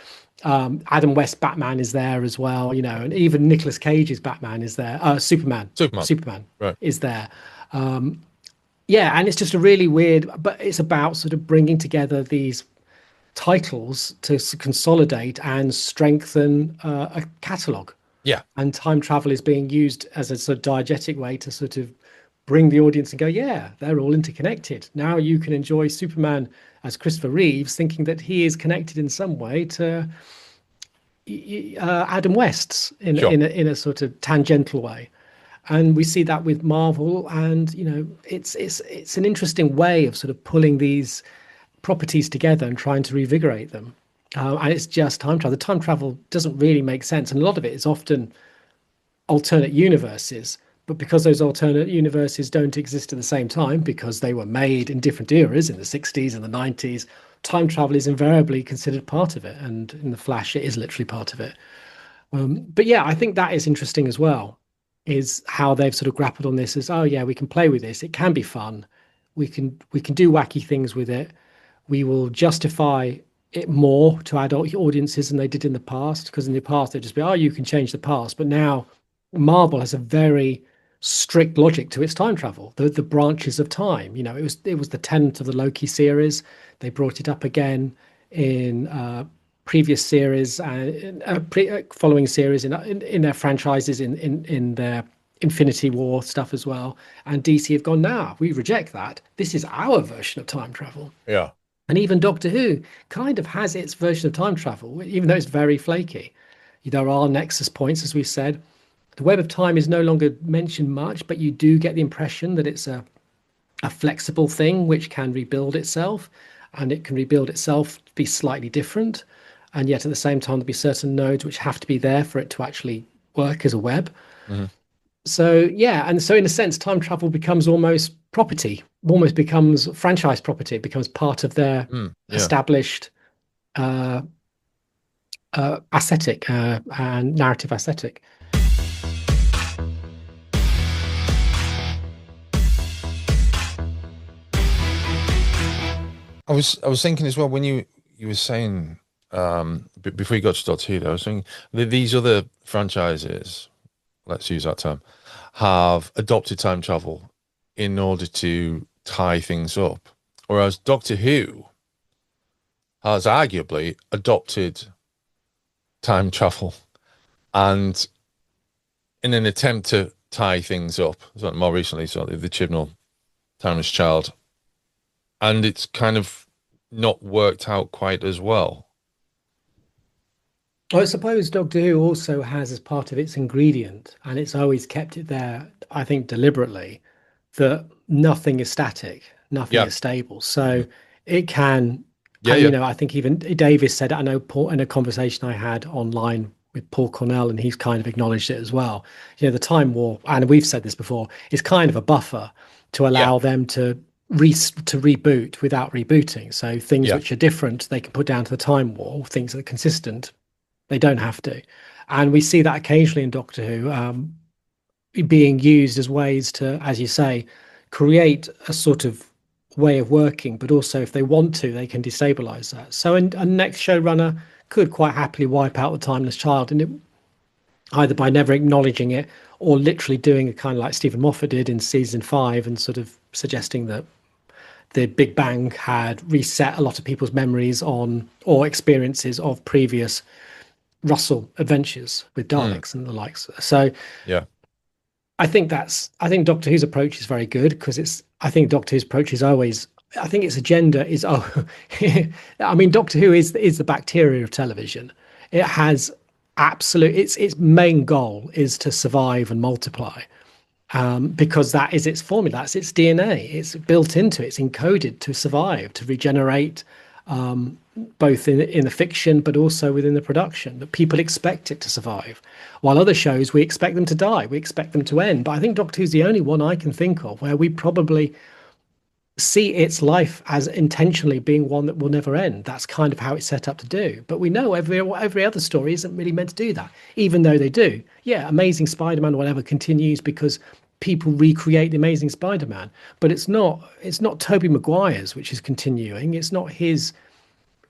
Adam West Batman is there as well, you know, and even Nicolas Cage's Batman is there. Superman. Superman Right. is there. Yeah, and it's just a really weird, but it's about sort of bringing together these titles to consolidate and strengthen a catalogue. Yeah. And time travel is being used as a sort of diegetic way to sort of bring the audience and go, yeah, they're all interconnected. Now you can enjoy Superman as Christopher Reeves, thinking that he is connected in some way to Adam West's Sure. in a sort of tangential way. And we see that with Marvel, and you know, it's an interesting way of sort of pulling these properties together and trying to revigorate them. And it's just time travel. The time travel doesn't really make sense, and a lot of it is often alternate universes. But because those alternate universes don't exist at the same time, because they were made in different eras in the 60s and the 90s, time travel is invariably considered part of it. And in The Flash, it is literally part of it. But yeah, I think that is interesting as well, is how they've sort of grappled on this as, oh yeah, we can play with this. It can be fun. We can do wacky things with it. We will justify it more to adult audiences than they did in the past, because in the past they'd just be, oh, you can change the past. But now Marvel has a very strict logic to its time travel, the branches of time. You know, it was the tenant of the Loki series. They brought it up again in previous series and following series in their franchises in their Infinity War stuff as well. And DC have gone, now we reject that. This is our version of time travel. Yeah. And even Doctor Who kind of has its version of time travel, even though it's very flaky. There are nexus points, as we said. The web of time is no longer mentioned much, but you do get the impression that it's a flexible thing which can rebuild itself, and it can rebuild itself to be slightly different. And yet at the same time, there'll be certain nodes which have to be there for it to actually work as a web. Mm-hmm. So yeah, and so in a sense, time travel becomes almost property, almost becomes franchise property. It becomes part of their established aesthetic and narrative aesthetic. I was thinking as well when you were saying before you got to Doctor Who, I was thinking that these other franchises, let's use that term, have adopted time travel in order to tie things up, whereas Doctor Who has arguably adopted time travel and in an attempt to tie things up, so more recently, so the Chibnall Townless Child, and it's kind of not worked out quite as well. I suppose Doctor Who also has as part of its ingredient, and it's always kept it there, I think deliberately, that nothing is static, nothing Yeah. is stable. So it can, Yeah, and yeah. I think even Davis said, I know Paul, in a conversation I had online with Paul Cornell, and he's kind of acknowledged it as well. The Time War, and we've said this before, is kind of a buffer to allow them to reboot without rebooting. So things which are different, they can put down to the Time War. Things that are consistent, they don't have to. And we see that occasionally in Doctor Who being used as ways to, as you say, create a sort of way of working, but also if they want to, they can destabilize that. So a next showrunner could quite happily wipe out the Timeless Child, and it, either by never acknowledging it or literally doing a kind of like Stephen Moffat did in season 5 and sort of suggesting that the Big Bang had reset a lot of people's memories on or experiences of previous Russell adventures with Daleks and the likes. So Yeah. I think Doctor Who's approach is very good, because I think Doctor Who's approach is always, I think its agenda is, I mean, Doctor Who is the bacteria of television. It has its main goal is to survive and multiply. Because that is its formula, that's its DNA. It's built into it, it's encoded to survive, to regenerate, both in the fiction but also within the production. That people expect it to survive, while other shows we expect them to die, we expect them to end. But I think Doctor Who's the only one I can think of where we probably see its life as intentionally being one that will never end. That's kind of how it's set up to do. But we know every other story isn't really meant to do that, even though they do. Yeah, Amazing Spider-Man, whatever, continues because people recreate the Amazing Spider-Man. But it's not Tobey Maguire's, which is continuing. It's not his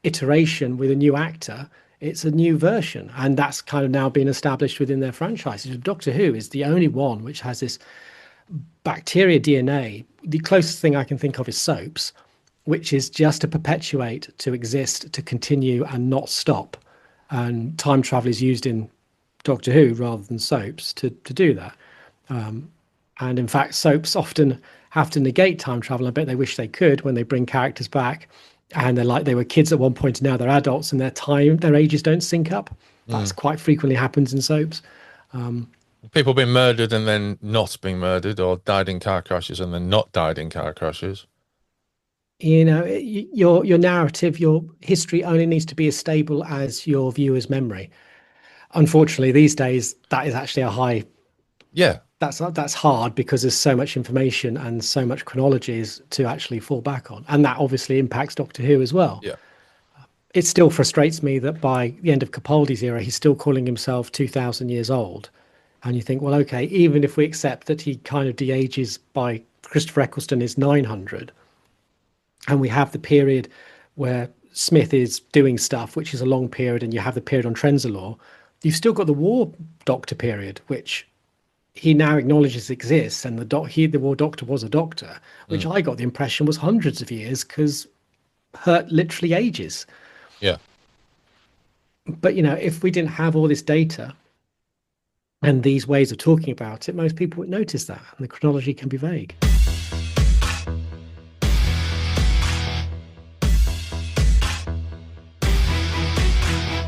iteration with a new actor. It's a new version, and that's kind of now been established within their franchises. Doctor Who is the only one which has this bacteria DNA. The closest thing I can think of is soaps, which is just to perpetuate, to exist, to continue, and not stop. And time travel is used in Doctor Who rather than soaps to do that. And in fact, soaps often have to negate time travel. I bet they wish they could when they bring characters back and they're like they were kids at one point and now they're adults and their ages don't sync up. That's quite frequently happens in soaps. People being murdered and then not being murdered, or died in car crashes and then not died in car crashes. Your narrative, your history only needs to be as stable as your viewer's memory. Unfortunately, these days that is actually a high. Yeah. That's hard because there's so much information and so much chronologies to actually fall back on, and that obviously impacts Doctor Who as well. Yeah. It still frustrates me that by the end of Capaldi's era, he's still calling himself 2,000 years old. And you think, well, okay, even if we accept that he kind of de-ages by Christopher Eccleston is 900, and we have the period where Smith is doing stuff, which is a long period, and you have the period on Trenzalore, you've still got the War Doctor period, which he now acknowledges exists, and the War Doctor was a doctor, which I got the impression was hundreds of years because Hurt literally ages. Yeah. But, if we didn't have all this data and these ways of talking about it, most people would notice that, and the chronology can be vague.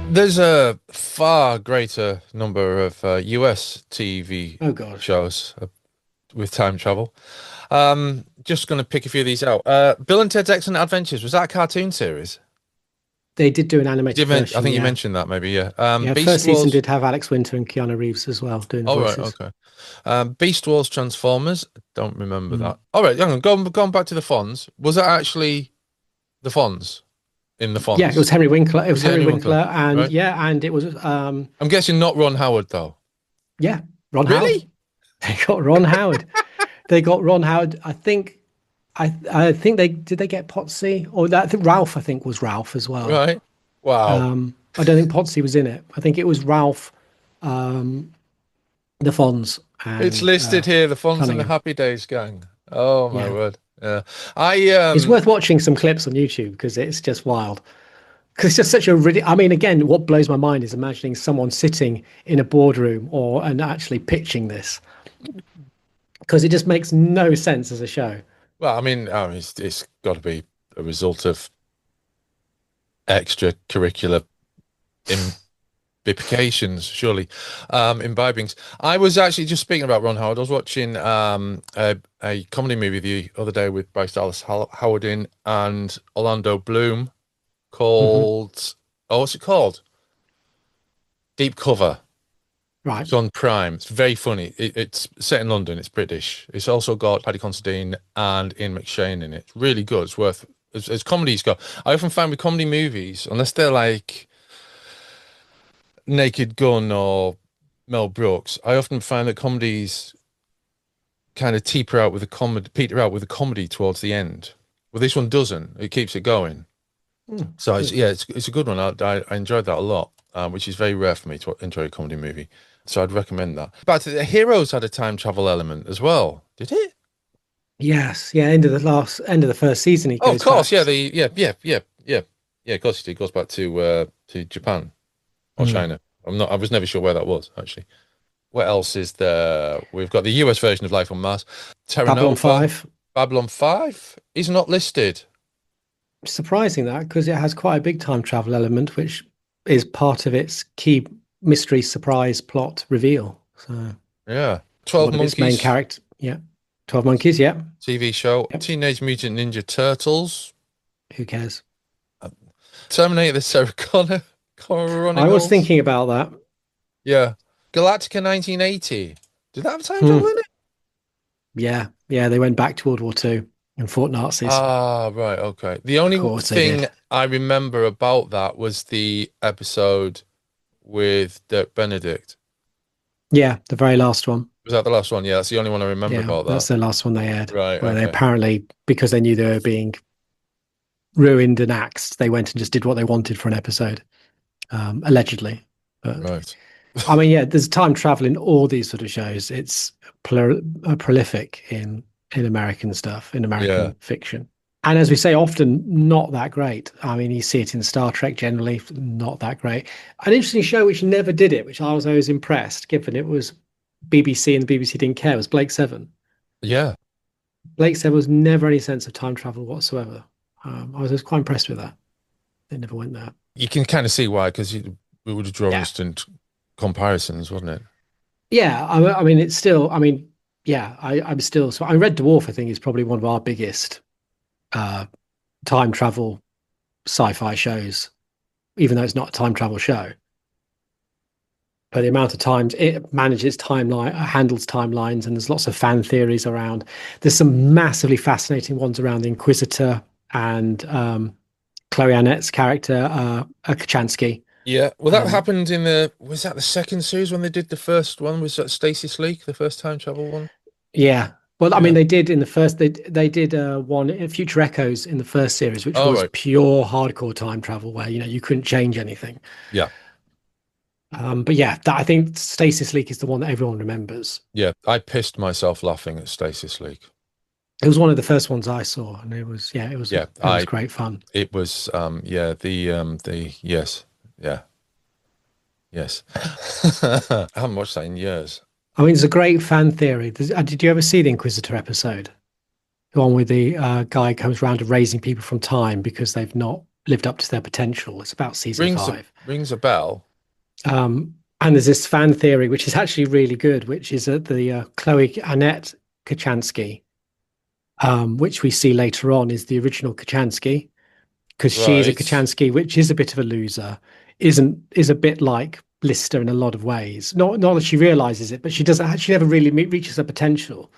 There's a far greater number of US TV shows with time travel. Just going to pick a few of these out. Bill and Ted's Excellent Adventures, was that a cartoon series? They did do an animated version. I think you mentioned that maybe, yeah. First season did have Alex Winter and Keanu Reeves as well doing the voices. Right, okay. Beast Wars Transformers, don't remember that. All right, hang on, going back to the Fonz. Was that actually the Fonz? In the Fonz? Yeah, it was Henry Winkler. It was Henry Winkler, and right? and it was. I'm guessing not Ron Howard though. Yeah, Ron really? Howard. They got Ron Howard. They got Ron Howard. I think they get Potsy or that. I think Ralph. I think was Ralph as well. Right. Wow. I don't think Potsy was in it. I think it was Ralph, the Fonz. And, it's listed here, the Fonz and the Happy Days gang. Oh my word. Yeah. It's worth watching some clips on YouTube because it's just wild. Because it's just such a I mean, again, what blows my mind is imagining someone sitting in a boardroom and actually pitching this. Because it just makes no sense as a show. Well, I mean, it's got to be a result of extracurricular imbibications, surely, imbibings. I was actually just speaking about Ron Howard. I was watching a comedy movie the other day with Bryce Dallas Howard in and Orlando Bloom called what's it called? Deep Cover. Right. It's on Prime. It's very funny. It's set in London. It's British. It's also got Paddy Considine and Ian McShane in it. It's really good. It's worth as comedies go. I often find with comedy movies, unless they're like Naked Gun or Mel Brooks, I often find that comedies kind of peter out with a comedy towards the end. Well, this one doesn't. It keeps it going. So it's a good one. I enjoyed that a lot, which is very rare for me to enjoy a comedy movie. So I'd recommend that. But the Heroes had a time travel element as well. Did it? Yes. Yeah. End of the first season. He goes of course. back. Yeah. Of course he goes back to Japan or China. I was never sure where that was actually. What else is there? We've got the US version of Life on Mars. Babylon 5. Babylon 5 is not listed. Surprising that, because it has quite a big time travel element, which is part of its key mystery surprise plot reveal. So yeah, 12 Monkeys. Main character, 12 Monkeys, yeah. TV show. Yep. Teenage Mutant Ninja Turtles. Who cares? Terminator: The Sarah Connor Chronicles. I was thinking about that. Yeah. Galactica 1980. Did that have time travel in it? Yeah, they went back to World War II. and fought Nazis. Ah, right, okay. The Of only course they thing did. I remember about that was the episode with Dirk Benedict. Yeah, the very last one. Was that the last one? Yeah, that's the only one I remember Yeah, about that. that's the last one they had, Right, where they okay. apparently, because they knew they were being ruined and axed, they went and just did what they wanted for an episode, allegedly. But Right. I mean, yeah, there's time travel in all these sort of shows. It's prolific in American stuff, in Yeah. American fiction. And as we say, often not that great. I mean, you see it in Star Trek generally, not that great. An interesting show which never did it, which I was always impressed, given it was BBC and the BBC didn't care, was Blake Seven. Yeah. Blake Seven was never any sense of time travel whatsoever. I was quite impressed with that. It never went there. You can kind of see why, because it would have drawn Yeah. instant comparisons, wasn't it? Yeah, I mean, it's still. I mean, yeah, I'm still. So, I Red Dwarf, I think, is probably one of our biggest uh, time travel sci-fi shows, even though it's not a time travel show. But the amount of times it manages timeline, handles timelines, and there's lots of fan theories around. There's some massively fascinating ones around the Inquisitor and Chloe Annette's character, Kachansky. Yeah. Well, that Um, happened was that the second series when they did the first one? Was that Stasis Leak, the first time travel one? Yeah. Well, I mean, Yeah. they did in the first. They did one Future Echoes in the first series, which Oh, was right. pure hardcore time travel, where you couldn't change anything. Yeah. But yeah, that I think Stasis Leak is the one that everyone remembers. Yeah. I pissed myself laughing at Stasis Leak. It was one of the first ones I saw, and it was yeah, Yeah. it was great fun. It was, yeah, yes. Yeah. Yes. I haven't watched that in years. I mean, it's a great fan theory. Did you ever see the Inquisitor episode? The one where the guy comes around to raising people from time because they've not lived up to their potential. It's about season five. Rings a bell. And there's this fan theory, which is actually really good, which is that the Chloe Annette Kachansky, which we see later on, is the original Kachansky, because she's a Right. Kachansky, which is a bit of a loser, is a bit like Lister in a lot of ways. Not that she realizes it, but she doesn't. She never really reaches her potential.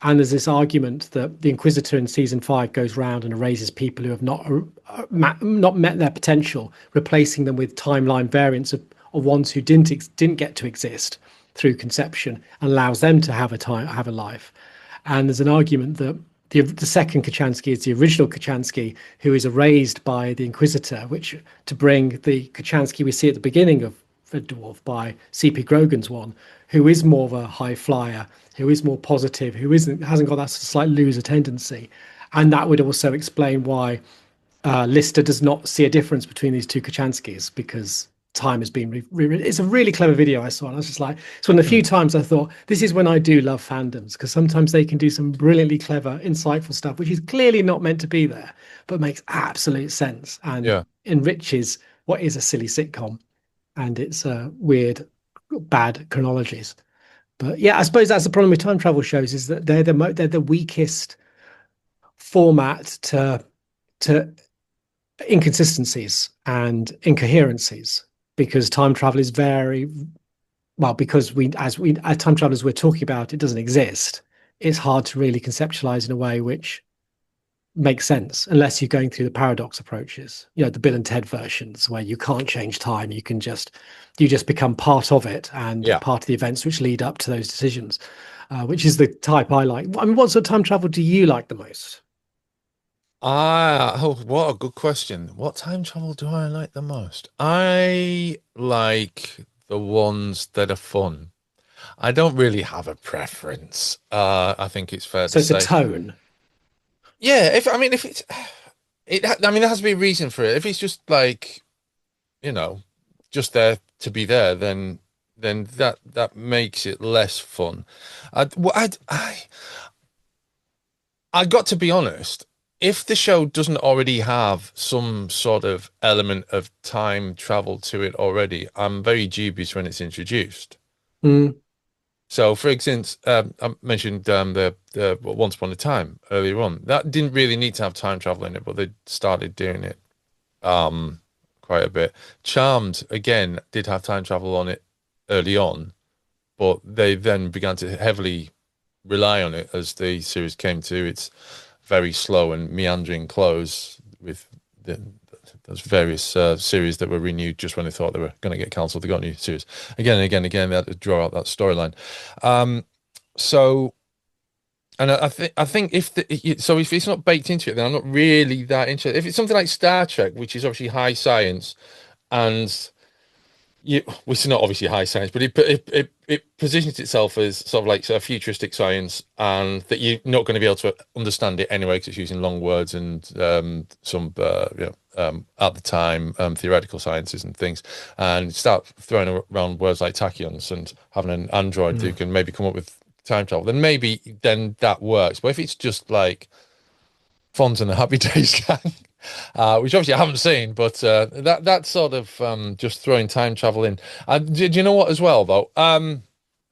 And there's this argument that the Inquisitor in season five goes round and erases people who have not met their potential, replacing them with timeline variants of ones who didn't get to exist through conception, and allows them to have a life. And there's an argument that the second Kachansky is the original Kachansky, who is erased by the Inquisitor, which to bring the Kachansky we see at the beginning of Red Dwarf by C.P. Grogan's one, who is more of a high flyer, who is more positive, who hasn't got that slight loser tendency, and that would also explain why Lister does not see a difference between these two Kachanskis because time has been rewritten. It's a really clever video I saw, and I was just like, it's one of the few Hmm. times I thought this is when I do love fandoms because sometimes they can do some brilliantly clever, insightful stuff, which is clearly not meant to be there, but makes absolute sense and Yeah. enriches what is a silly sitcom and its weird, bad chronologies. But yeah, I suppose that's the problem with time travel shows is that they're the weakest format to inconsistencies and incoherencies because time travel is very well because as time travelers we're talking about it doesn't exist. It's hard to really conceptualize in a way which makes sense unless you're going through the paradox approaches, the Bill and Ted versions where you can't change time, you just become part of it and Yeah. part of the events which lead up to those decisions, which is the type I like. I mean, what sort of time travel do you like the most? What a good question. What time travel do I like the most? I like the ones that are fun. I don't really have a preference. I think it's fair to So it's a say. tone. Yeah, if it's I mean there has to be a reason for it. If it's just like, you know, just there to be there, then that makes it less fun. I got to be honest, if the show doesn't already have some sort of element of time travel to it already, I'm very dubious when it's introduced. Mm, So, for instance, I mentioned the Once Upon a Time earlier on. That didn't really need to have time travel in it, but they started doing it quite a bit. Charmed again did have time travel on it early on, but they then began to heavily rely on it as the series came to its very slow and meandering close with the, those various series that were renewed just when they thought they were going to get cancelled. They got new series again and again and again. They had to draw out that storyline. So, and I think so if it's not baked into it, then I'm not really that interested. If it's something like Star Trek, which is obviously high science, and which is not obviously high science, but it positions itself as sort of like a futuristic science, and that you're not going to be able to understand it anyway because it's using long words and some at the time theoretical sciences and things, and start throwing around words like tachyons and having an android who can maybe come up with time travel, then that works. But if it's just like Fonz and the Happy Days gang, which obviously I haven't seen, but that sort of just throwing time travel in. Do you know what as well though?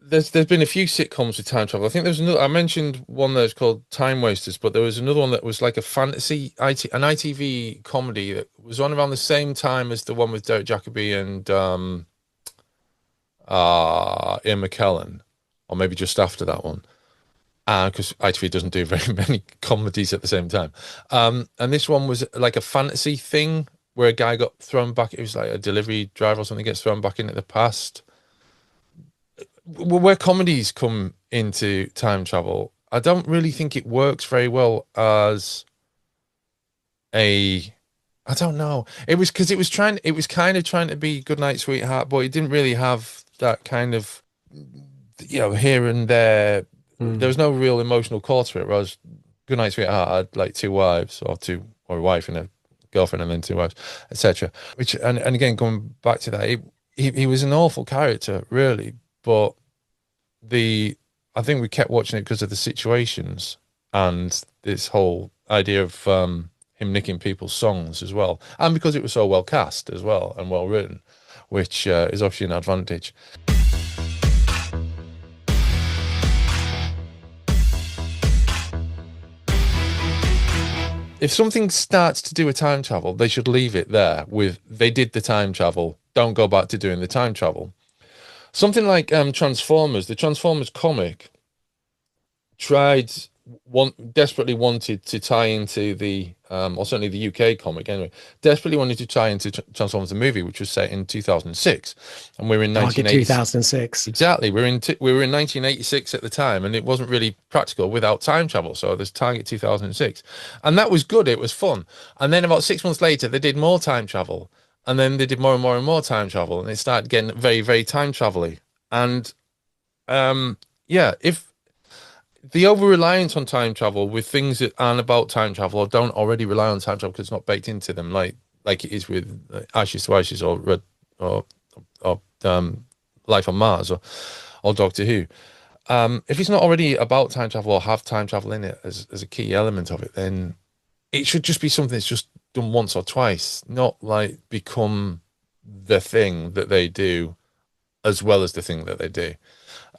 There's been a few sitcoms with time travel. I think there's another. I mentioned one that's called Time Wasters, but there was another one that was like a fantasy an ITV comedy that was on around the same time as the one with Derek Jacobi and Ian McKellen, or maybe just after that one. Because ITV doesn't do very many comedies at the same time. And this one was like a fantasy thing where a guy got thrown back. It was like a delivery driver or something gets thrown back into the past. Where comedies come into time travel, I don't really think it works very well as I don't know. It was because it was kind of trying to be Goodnight Sweetheart, but it didn't really have that kind of, here and there. There was no real emotional core to it. Whereas Goodnight Sweetheart had like two wives, or a wife and a girlfriend, and then two wives, etc. Which and again going back to that, he was an awful character, really. But I think we kept watching it because of the situations and this whole idea of him nicking people's songs as well, and because it was so well cast as well and well written, which is obviously an advantage. If something starts to do a time travel, they should leave it there with they did the time travel. Don't go back to doing the time travel. Something like Transformers, the Transformers comic, desperately wanted to tie into or certainly the UK comic anyway, desperately wanted to tie into Transformers the movie, which was set in 2006, and we're in 1986. 2006. Exactly, we were in 1986 at the time, and it wasn't really practical without time travel. So there's Target 2006, and that was good. It was fun. And then about 6 months later, they did more time travel, and then they did more and more and more time travel, and it started getting very, very time travel-y. And if the over-reliance on time travel with things that aren't about time travel or don't already rely on time travel because it's not baked into them, like it is with Ashes to Ashes or Life on Mars or Doctor Who. If it's not already about time travel or have time travel in it as a key element of it, then it should just be something that's just done once or twice, not like become the thing that they do as well as the thing that they do.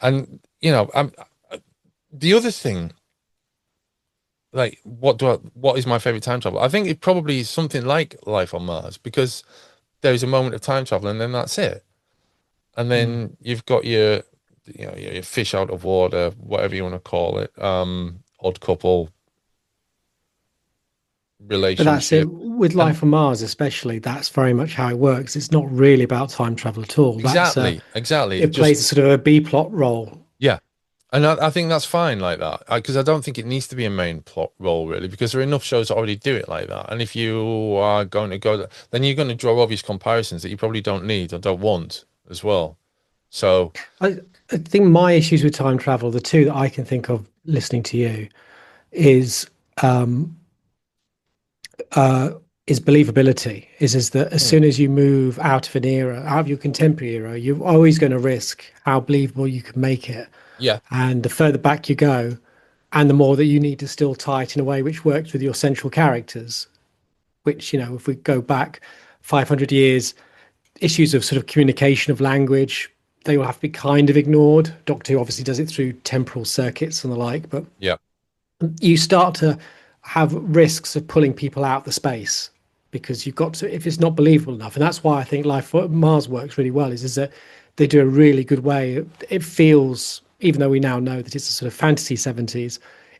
And the other thing, like, what is my favorite time travel? I think it probably is something like Life on Mars, because there's a moment of time travel and then that's it. And then you've got your fish out of water, whatever you want to call it, odd couple relationship. But that's it. With Life on Mars, especially, that's very much how it works. It's not really about time travel at all. Exactly. It plays a sort of a B plot role. Yeah. And I think that's fine like that, because I don't think it needs to be a main plot role, really, because there are enough shows that already do it like that. And if you are going to go, then you're going to draw obvious comparisons that you probably don't need or don't want as well. So I think my issues with time travel, the two that I can think of listening to you, is believability. Is that as soon as you move out of an era, out of your contemporary era, you're always going to risk how believable you can make it. Yeah. And the further back you go, and the more that you need to still tie it in a way which works with your central characters, which, if we go back 500 years, issues of sort of communication of language, they will have to be kind of ignored. Doctor Who obviously does it through temporal circuits and the like, but yeah, you start to have risks of pulling people out of the space, because you've got to, if it's not believable enough. And that's why I think Life on Mars works really well, is that they do a really good way. It feels, even though we now know that it's a sort of fantasy 70s,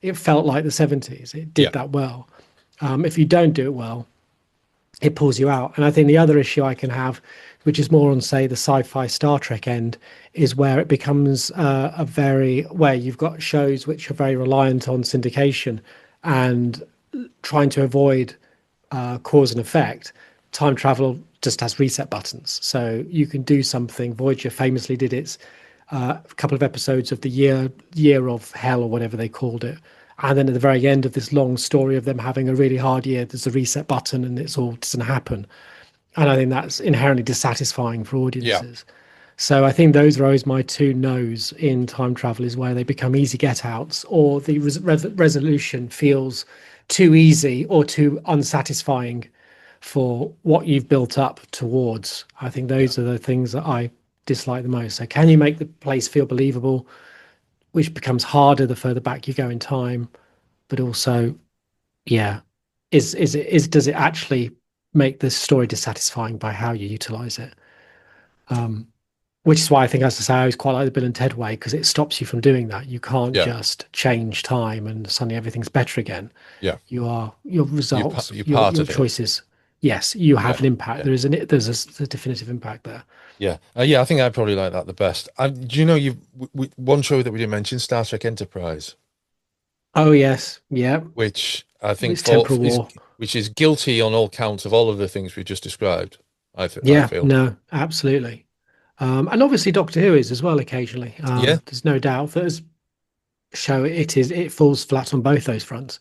it felt like the 70s. It Yeah. did that well. If you don't do it well, it pulls you out. And I think the other issue I can have, which is more on, say, the sci-fi Star Trek end, is where it becomes where you've got shows which are very reliant on syndication and trying to avoid cause and effect. Time travel just has reset buttons, so you can do something. Voyager famously did its a couple of episodes of the year of hell, or whatever they called it, and then at the very end of this long story of them having a really hard year, there's a reset button and it's all doesn't happen. And I think that's inherently dissatisfying for Yeah. audiences. So I think those are always my two no's in time travel, is where they become easy get outs, or the resolution feels too easy or too unsatisfying for what you've built up towards. I think Yeah. those are the things that I dislike the most. So can you make the place feel believable, which becomes harder the further back you go in time, but also, yeah, does it actually make the story dissatisfying by how you utilize it? Which is why I think, as I say, I always quite like the Bill and Ted way, because it stops you from doing that. You can't Yeah. just change time and suddenly everything's better again. Yeah. Your results, You're part your of it. choices. Yes, you have Yeah. an impact. Yeah. There's a definitive impact there. Yeah. Yeah. I think I probably like that the best. Do you know one show that we didn't mention, Star Trek Enterprise, Oh yes, yeah. which I think It's temporal war. which is guilty on all counts of all of the things we just described. I Yeah, feel. no, absolutely. And obviously Doctor Who is as well occasionally. Yeah. There's no doubt that as a show it falls flat on both those fronts.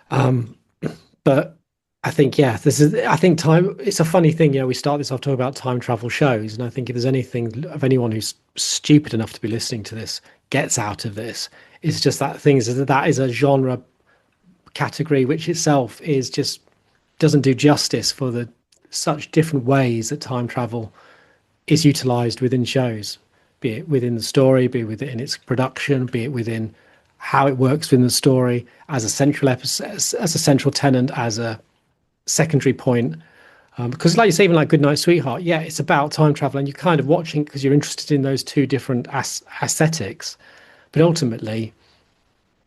But I think, yeah, I think time, it's a funny thing. We start this off talking about time travel shows. And I think if there's anything of anyone who's stupid enough to be listening to this gets out of this, it's just that is a genre category which itself is just doesn't do justice for the such different ways that time travel is utilized within shows, be it within the story, be it within its production, be it within how it works within the story as a central episode, as a central tenant, as a secondary point. Because, like you say, even like Goodnight Sweetheart, yeah, it's about time travel, and you're kind of watching because you're interested in those two different aesthetics, but ultimately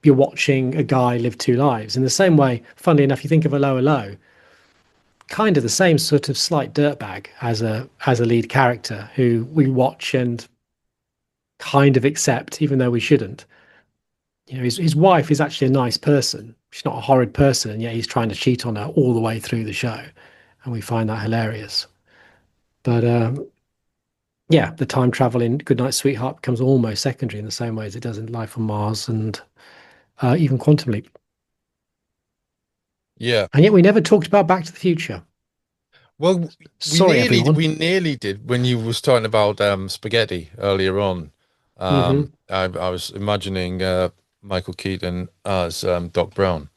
you're watching a guy live two lives. In the same way, funnily enough, you think of a Low, kind of the same sort of slight dirtbag as a lead character who we watch and kind of accept, even though we shouldn't. His wife is actually a nice person. She's not a horrid person, and yet he's trying to cheat on her all the way through the show, and we find that hilarious. But yeah, the time travel in Goodnight Sweetheart becomes almost secondary in the same way as it does in Life on Mars and even Quantum Leap. Yeah. And yet we never talked about Back to the Future. Well, Sorry, everyone. we nearly did when you was talking about spaghetti earlier on. Hmm. I was imagining Michael Keaton as Doc Brown.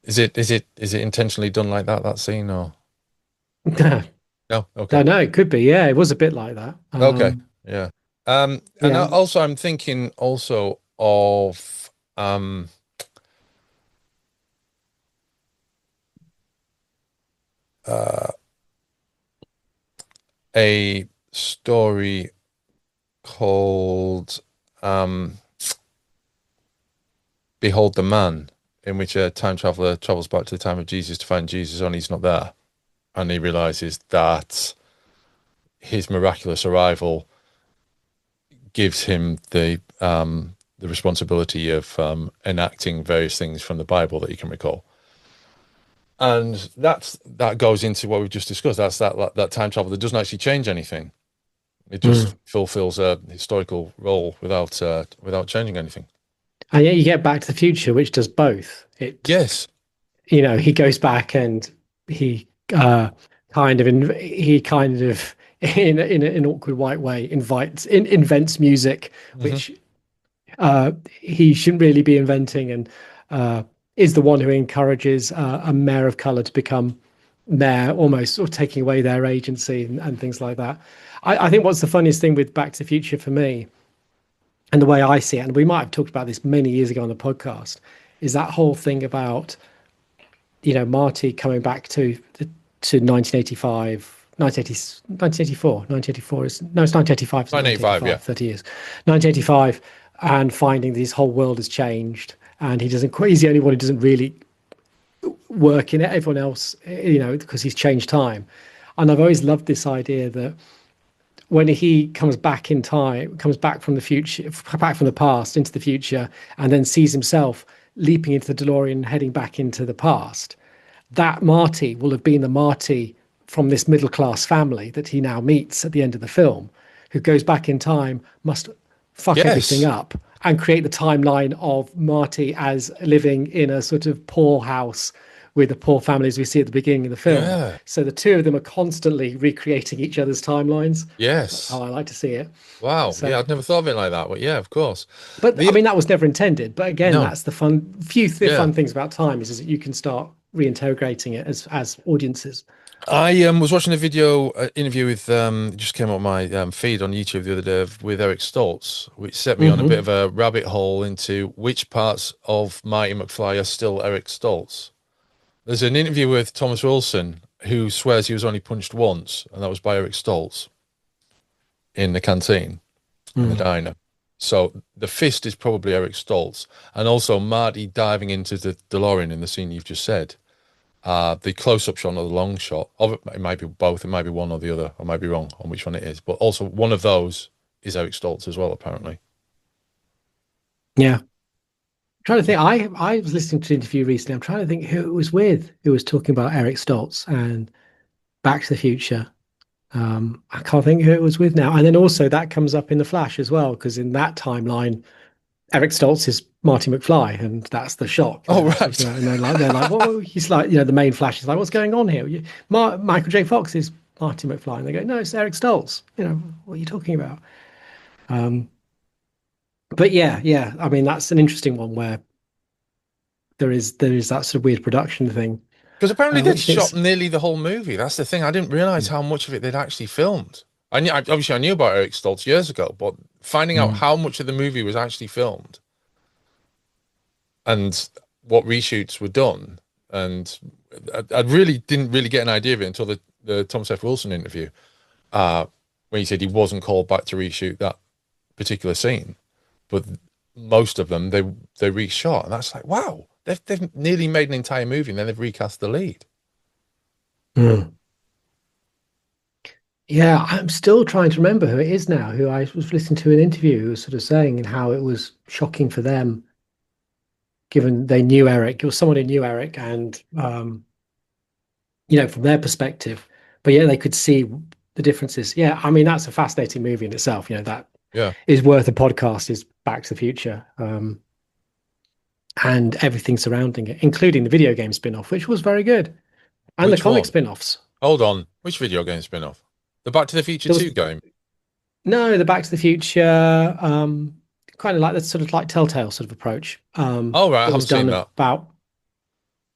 Is it intentionally done like that scene, or no? Okay. Don't know. It could be. Yeah, it was a bit like that. Okay. Yeah. And Yeah. also I'm thinking also of uh a story called Behold the Man, in which a time traveler travels back to the time of Jesus to find Jesus, only he's not there. And he realizes that his miraculous arrival gives him the responsibility of enacting various things from the Bible that he can recall. And that goes into what we've just discussed. That's that time travel that doesn't actually change anything. It just fulfills a historical role without changing anything. And yet you get Back to the Future, which does both. Yes. He goes back and he kind of in an awkward white way invents music, which he shouldn't really be inventing, and is the one who encourages a mayor of color to become mayor, almost sort of taking away their agency and things like that. I think what's the funniest thing with Back to the Future for me, and the way I see it, and we might have talked about this many years ago on the podcast, is that whole thing about Marty coming back to 1985, 1984 is no, it's 1985, isn't it? 1985, yeah. 30 years, 1985, and finding this whole world has changed, and he's the only one who doesn't really work in it. Everyone else, because he's changed time. And I've always loved this idea that when he comes back in time, comes back from the future, back from the past into the future, and then sees himself leaping into the DeLorean, heading back into the past, that Marty will have been the Marty from this middle class family that he now meets at the end of the film, who goes back in time, must fuck everything Yes. up and create the timeline of Marty as living in a sort of poor house with the poor families we see at the beginning of the film. Yeah. So the two of them are constantly recreating each other's timelines. That's how Yes. I like to see it. Wow. Yeah, So, I'd never thought of it like that, but yeah, of course. but I The mean, that was never intended. But again, No. that's the fun. Yeah. Fun things about time is that you can start reinterrogating it as audiences. I was watching a video interview with it just came up my feed on YouTube the other day with Eric Stoltz, which set me on a bit of a rabbit hole into which parts of Marty McFly are still Eric Stoltz. There's an interview with Thomas Wilson who swears he was only punched once, and that was by Eric Stoltz in the canteen in the Mm. diner. So the fist is probably Eric Stoltz, and also Marty diving into the DeLorean in the scene you've just said. The close-up shot or the long shot of it, it might be both. It might be one or the other. I might be wrong on which one it is. But also one of those is Eric Stoltz as well, apparently. Yeah. Trying to think, I was listening to an interview recently. I'm trying to think who it was with who was talking about Eric Stoltz and Back to the Future. I can't think who it was with now. And then also that comes up in The Flash as well, because in that timeline, Eric Stoltz is Marty McFly, and that's the shock. Oh, Sort right. of, and they're like, well, he's like, the main Flash is like, what's going on here? Michael J. Fox is Marty McFly, and they go, no, it's Eric Stoltz. What are you talking about? Um, but yeah. I mean, that's an interesting one where there is that sort of weird production thing, Because apparently they'd which shot is nearly the whole movie. That's the thing. I didn't realize how much of it they'd actually filmed. Obviously I knew about Eric Stoltz years ago, but finding out Mm. how much of the movie was actually filmed and what reshoots were done, and I really didn't really get an idea of it until the Thomas F. Wilson interview, uh, when he said he wasn't called back to reshoot that particular scene, but most of them they reshot, and that's like, wow, they've nearly made an entire movie and then they've recast the lead. Mm. Yeah, I'm still trying to remember who it is now, who I was listening to an interview who was sort of saying and how it was shocking for them, given they knew Eric, it was someone who knew Eric, and from their perspective. But yeah, they could see the differences. Yeah, I mean, that's a fascinating movie in itself. That Yeah, is worth a podcast, is Back to the Future. And everything surrounding it, including the video game spin-off, which was very good, and the which comic one? spin-offs. Hold on, which video game spin-off? The Back to the Future There was 2 game. no the Back to the Future, kind of like that sort of like Telltale sort of approach. Oh, right, I That was haven't seen done that. about,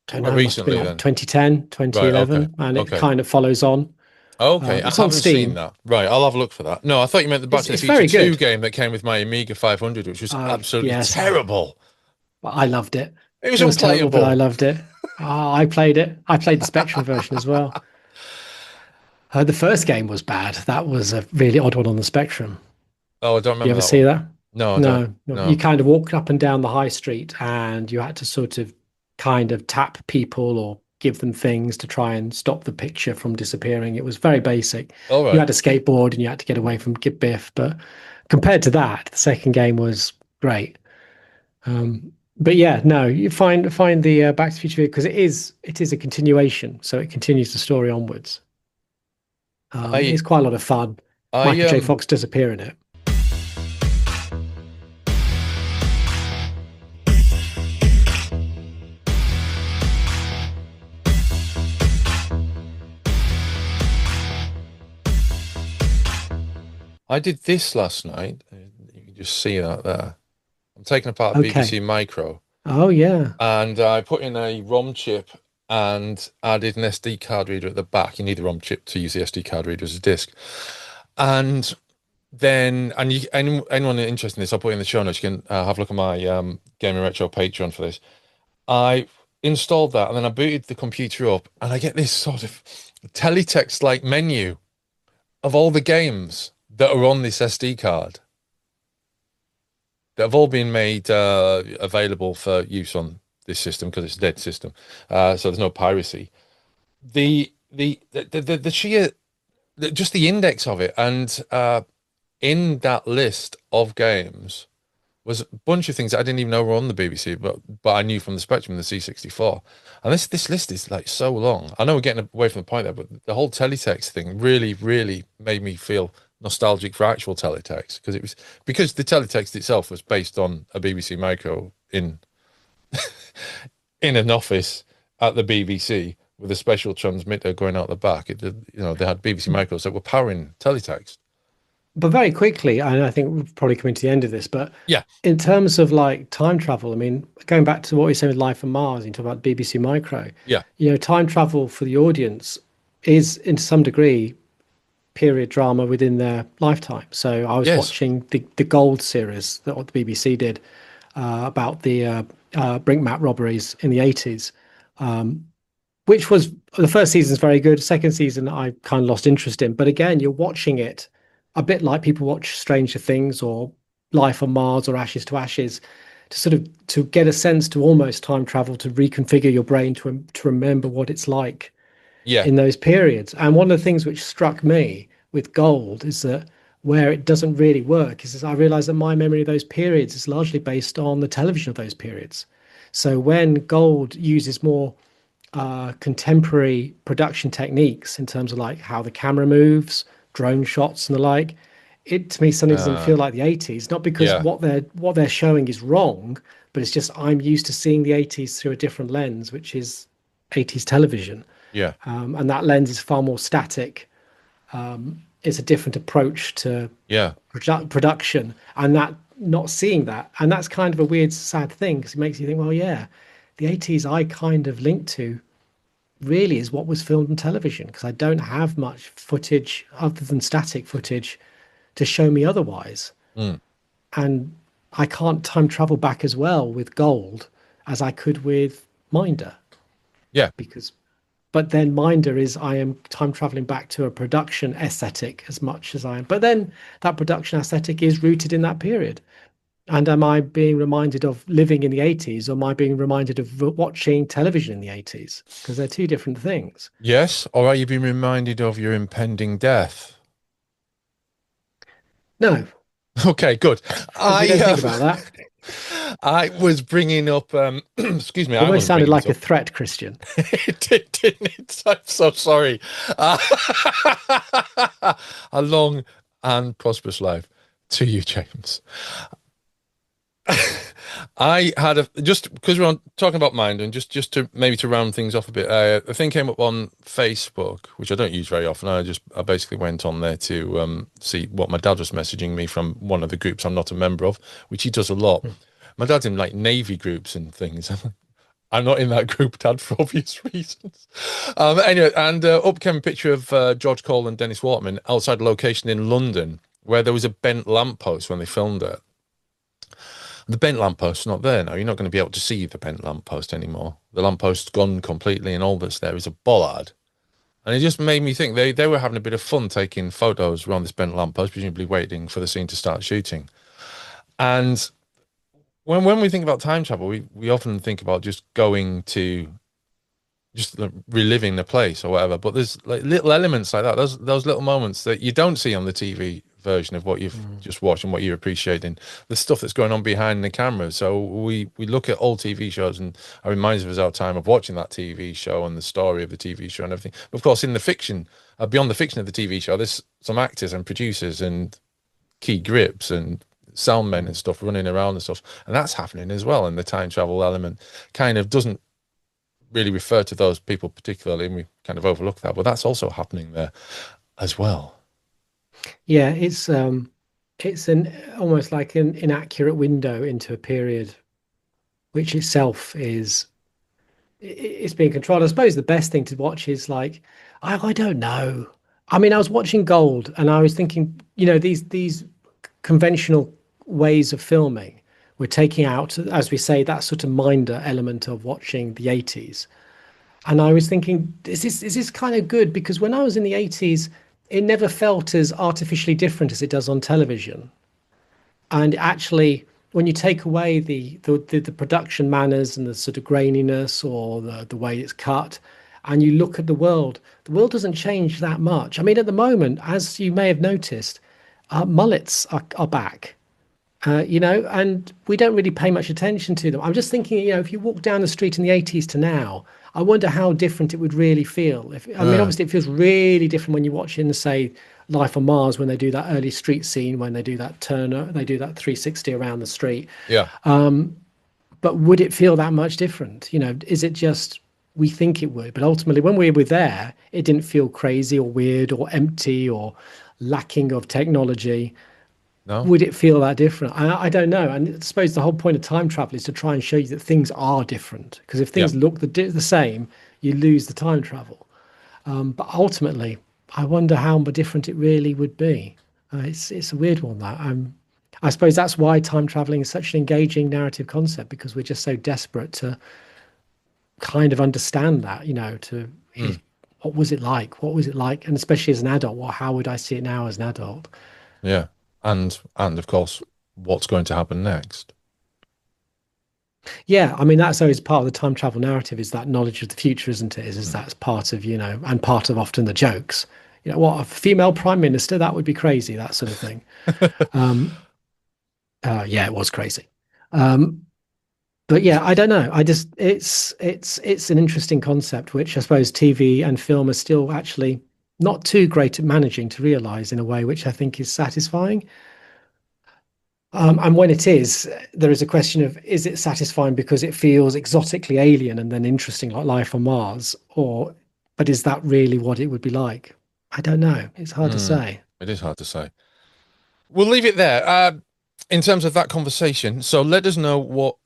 I don't Quite know, it must have been recently like then. 2010, Right, okay. 2011, and it Okay. kind of follows on. Okay, I It's on haven't seen Steam. that. Right, I'll have a look for that. No, I thought you meant the Back to the It's Future very 2 good. game that came with my Amiga 500, which was absolutely Yes, terrible. I loved it. It was It was terrible, but I unplayable. loved it. I played it. I played the Spectrum version as well. The first game was bad. That was a really odd one on the Spectrum. Oh, I don't You remember ever that see one. that? No, I don't. No. You No. kind of walked up and down the high street, and you had to sort of kind of tap people or give them things to try and stop the picture from disappearing. It was very basic. All You right. had a skateboard and you had to get away from Biff, but compared to that, the second game was great. But yeah, no, you find the Back to the Future because it is a continuation, so it continues the story onwards. I It's quite a lot of fun. I Michael J. Fox does appear in it. I did this last night. You can just see that there. I'm taking apart a Okay. BBC Micro, Oh yeah. and I put in a ROM chip and added an SD card reader at the back. You need the ROM chip to use the SD card reader as a disc. And then, anyone interested in this, I'll put it in the show notes. You can have a look at my Gaming Retro Patreon for this. I installed that, and then I booted the computer up, and I get this sort of teletext-like menu of all the games that are on this SD card. that have all been made available for use on this system because it's a dead system. So there's no piracy. The sheer just the index of it, and in that list of games was a bunch of things that I didn't even know were on the BBC, but I knew from the Spectrum, the C64. And this list is like so long. I know we're getting away from the point there, but the whole teletext thing really, really made me feel nostalgic for actual teletext because the teletext itself was based on a BBC micro in an office at the BBC with a special transmitter going out the back. They had BBC micros that were powering teletext. But very quickly, and I think we're probably coming to the end of this, but Yeah, in terms of like time travel, I mean, going back to what you said with Life on Mars, you talk about BBC Micro, yeah, time travel for the audience is, in some degree, period drama within their lifetime. So I was yes, watching the Gold series that what the BBC did about the Brinkmat robberies in the 80s, which was the first season's very good. Second season, I kind of lost interest in. But again, you're watching it a bit like people watch Stranger Things or Life on Mars or Ashes to Ashes to sort of to get a sense to almost time travel to reconfigure your brain to remember what it's like yeah, in those periods. And one of the things which struck me with Gold is that where it doesn't really work is I realized that my memory of those periods is largely based on the television of those periods. So when Gold uses more contemporary production techniques in terms of like how the camera moves, drone shots and the like, it to me suddenly doesn't uh, feel like the 80s. Not because yeah, what they're showing is wrong, but it's just I'm used to seeing the 80s through a different lens, which is 80s television. yeah, And that lens is far more static. It's a different approach to yeah, production, and that not seeing that, and that's kind of a weird, sad thing because it makes you think, well, yeah, the 80s I kind of link to really is what was filmed on television because I don't have much footage other than static footage to show me otherwise. mm, And I can't time travel back as well with Gold as I could with Minder yeah, because but then Minder is I am time traveling back to a production aesthetic as much as I am. But then that production aesthetic is rooted in that period. And am I being reminded of living in the 80s or am I being reminded of watching television in the 80s? Because they're two different things. yes. Or are you being reminded of your impending death? No, Okay, good. because we I don't think about that. I was bringing up. Excuse me, I Almost wasn't sounded bringing it like a up. threat, Christian. It did, didn't it? I'm so sorry. Uh, a long and prosperous life to you, James. I had a just because we're on talking about mind and just to maybe to round things off a bit. A thing came up on Facebook, which I don't use very often. I basically went on there to see what my dad was messaging me from one of the groups I'm not a member of, which he does a lot. My dad's in like Navy groups and things. I'm not in that group, Dad, for obvious reasons. Anyway, and up came a picture of George Cole and Dennis Waterman outside a location in London where there was a bent lamppost when they filmed it. The bent lampost's not there now. You're not going to be able to see the bent lamppost anymore. The lampost's gone completely, and all that's there is a bollard. And it just made me think they were having a bit of fun taking photos around this bent lamppost, presumably waiting for the scene to start shooting. And when we think about time travel, we often think about just going to just reliving the place or whatever. But there's like little elements like that. Those little moments that you don't see on the TV version of what you've Mm. just watched and what you're appreciating. The stuff that's going on behind the camera. So we look at old TV shows and it reminds us of our time of watching that TV show and the story of the TV show and everything. But of course, in the fiction, beyond the fiction of the TV show, there's some actors and producers and key grips and sound men and stuff running around and stuff, and that's happening as well. And the time travel element kind of doesn't really refer to those people particularly, and we kind of overlook that, but that's also happening there as well. Yeah, it's an almost like an inaccurate window into a period, which itself is it's being controlled. I suppose the best thing to watch is like I don't know. I mean, I was watching Gold and I was thinking, these conventional ways of filming were taking out, as we say, that sort of minder element of watching the 80s. And I was thinking, is this kind of good? Because when I was in the 80s, it never felt as artificially different as it does on television. And actually, when you take away the production manners and the sort of graininess or the way it's cut, and you look at the world doesn't change that much. I mean, at the moment, as you may have noticed, mullets are back. And we don't really pay much attention to them. I'm just thinking, if you walk down the street in the 80s to now, I wonder how different it would really feel. I mean, Uh, obviously, it feels really different when you watch in, say, Life on Mars, when they do that early street scene, when they do that they do that 360 around the street. yeah. But would it feel that much different? Is it just we think it would? But ultimately, when we were there, it didn't feel crazy or weird or empty or lacking of technology. No. Would it feel that different? I don't know. And I suppose the whole point of time travel is to try and show you that things are different. Because if Yeah. things look the same, you lose the time travel. But ultimately, I wonder how different it really would be. It's a weird one that I suppose that's why time traveling is such an engaging narrative concept because we're just so desperate to kind of understand that. Mm, What was it like? What was it like? And especially as an adult, how would I see it now as an adult? yeah. And of course, what's going to happen next? Yeah, I mean that's always part of the time travel narrative is that knowledge of the future, isn't it? Is Mm. that's part of, and part of often the jokes. What a female prime minister, that would be crazy, that sort of thing. Yeah, it was crazy. Um, but yeah, I don't know. I just it's an interesting concept, which I suppose TV and film are still actually not too great at managing to realize in a way which I think is satisfying. And when it is, there is a question of is it satisfying because it feels exotically alien and then interesting like life on Mars, but is that really what it would be like? I don't know. It's hard to Mm, say. it is hard to say. We'll leave it there. In terms of that conversation, so let us know what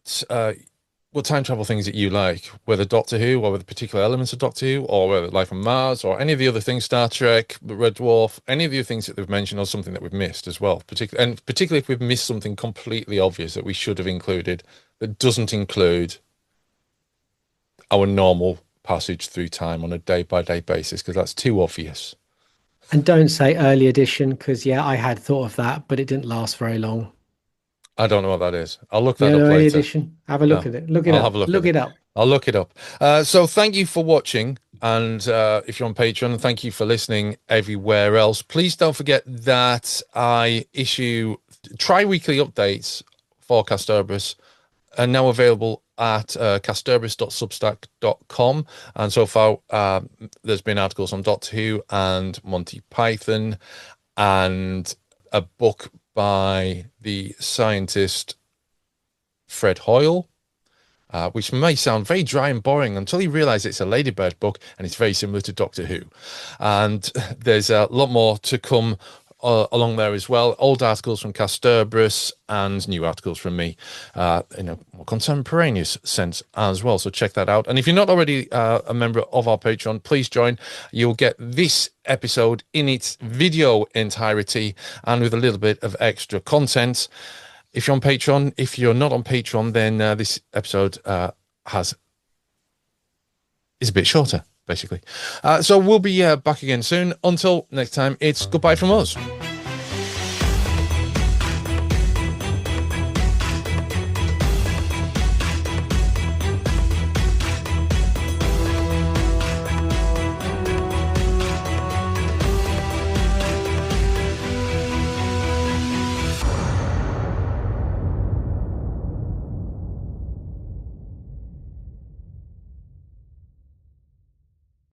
time travel things that you like, whether Doctor Who or whether particular elements of Doctor Who or whether Life on Mars or any of the other things, Star Trek, Red Dwarf, any of the other things that they've mentioned or something that we've missed as well. Particularly if we've missed something completely obvious that we should have included that doesn't include our normal passage through time on a day by day basis because that's too obvious. And don't say early edition because yeah, I had thought of that, but it didn't last very long. I don't know what that is. I'll look You that know, up early later. edition. Have a look No, at it. Look it I'll have up. a look at Look it. it up. I'll look it up. So thank you for watching. And if you're on Patreon, thank you for listening everywhere else. Please don't forget that I issue tri-weekly updates for Kasterborous are now available at kasterborous.substack.com. And so far, there's been articles on Doctor Who and Monty Python and a book by the scientist Fred Hoyle, which may sound very dry and boring until you realize it's a Ladybird book and it's very similar to Doctor Who. And there's a lot more to come along there as well. Old articles from Kasterborous and new articles from me in a more contemporaneous sense as well. So check that out. And if you're not already a member of our Patreon, please join. You'll get this episode in its video entirety and with a little bit of extra content. If you're on Patreon, if you're not on Patreon, then this episode is a bit shorter, basically. So we'll be back again soon. Until next time, it's goodbye from us.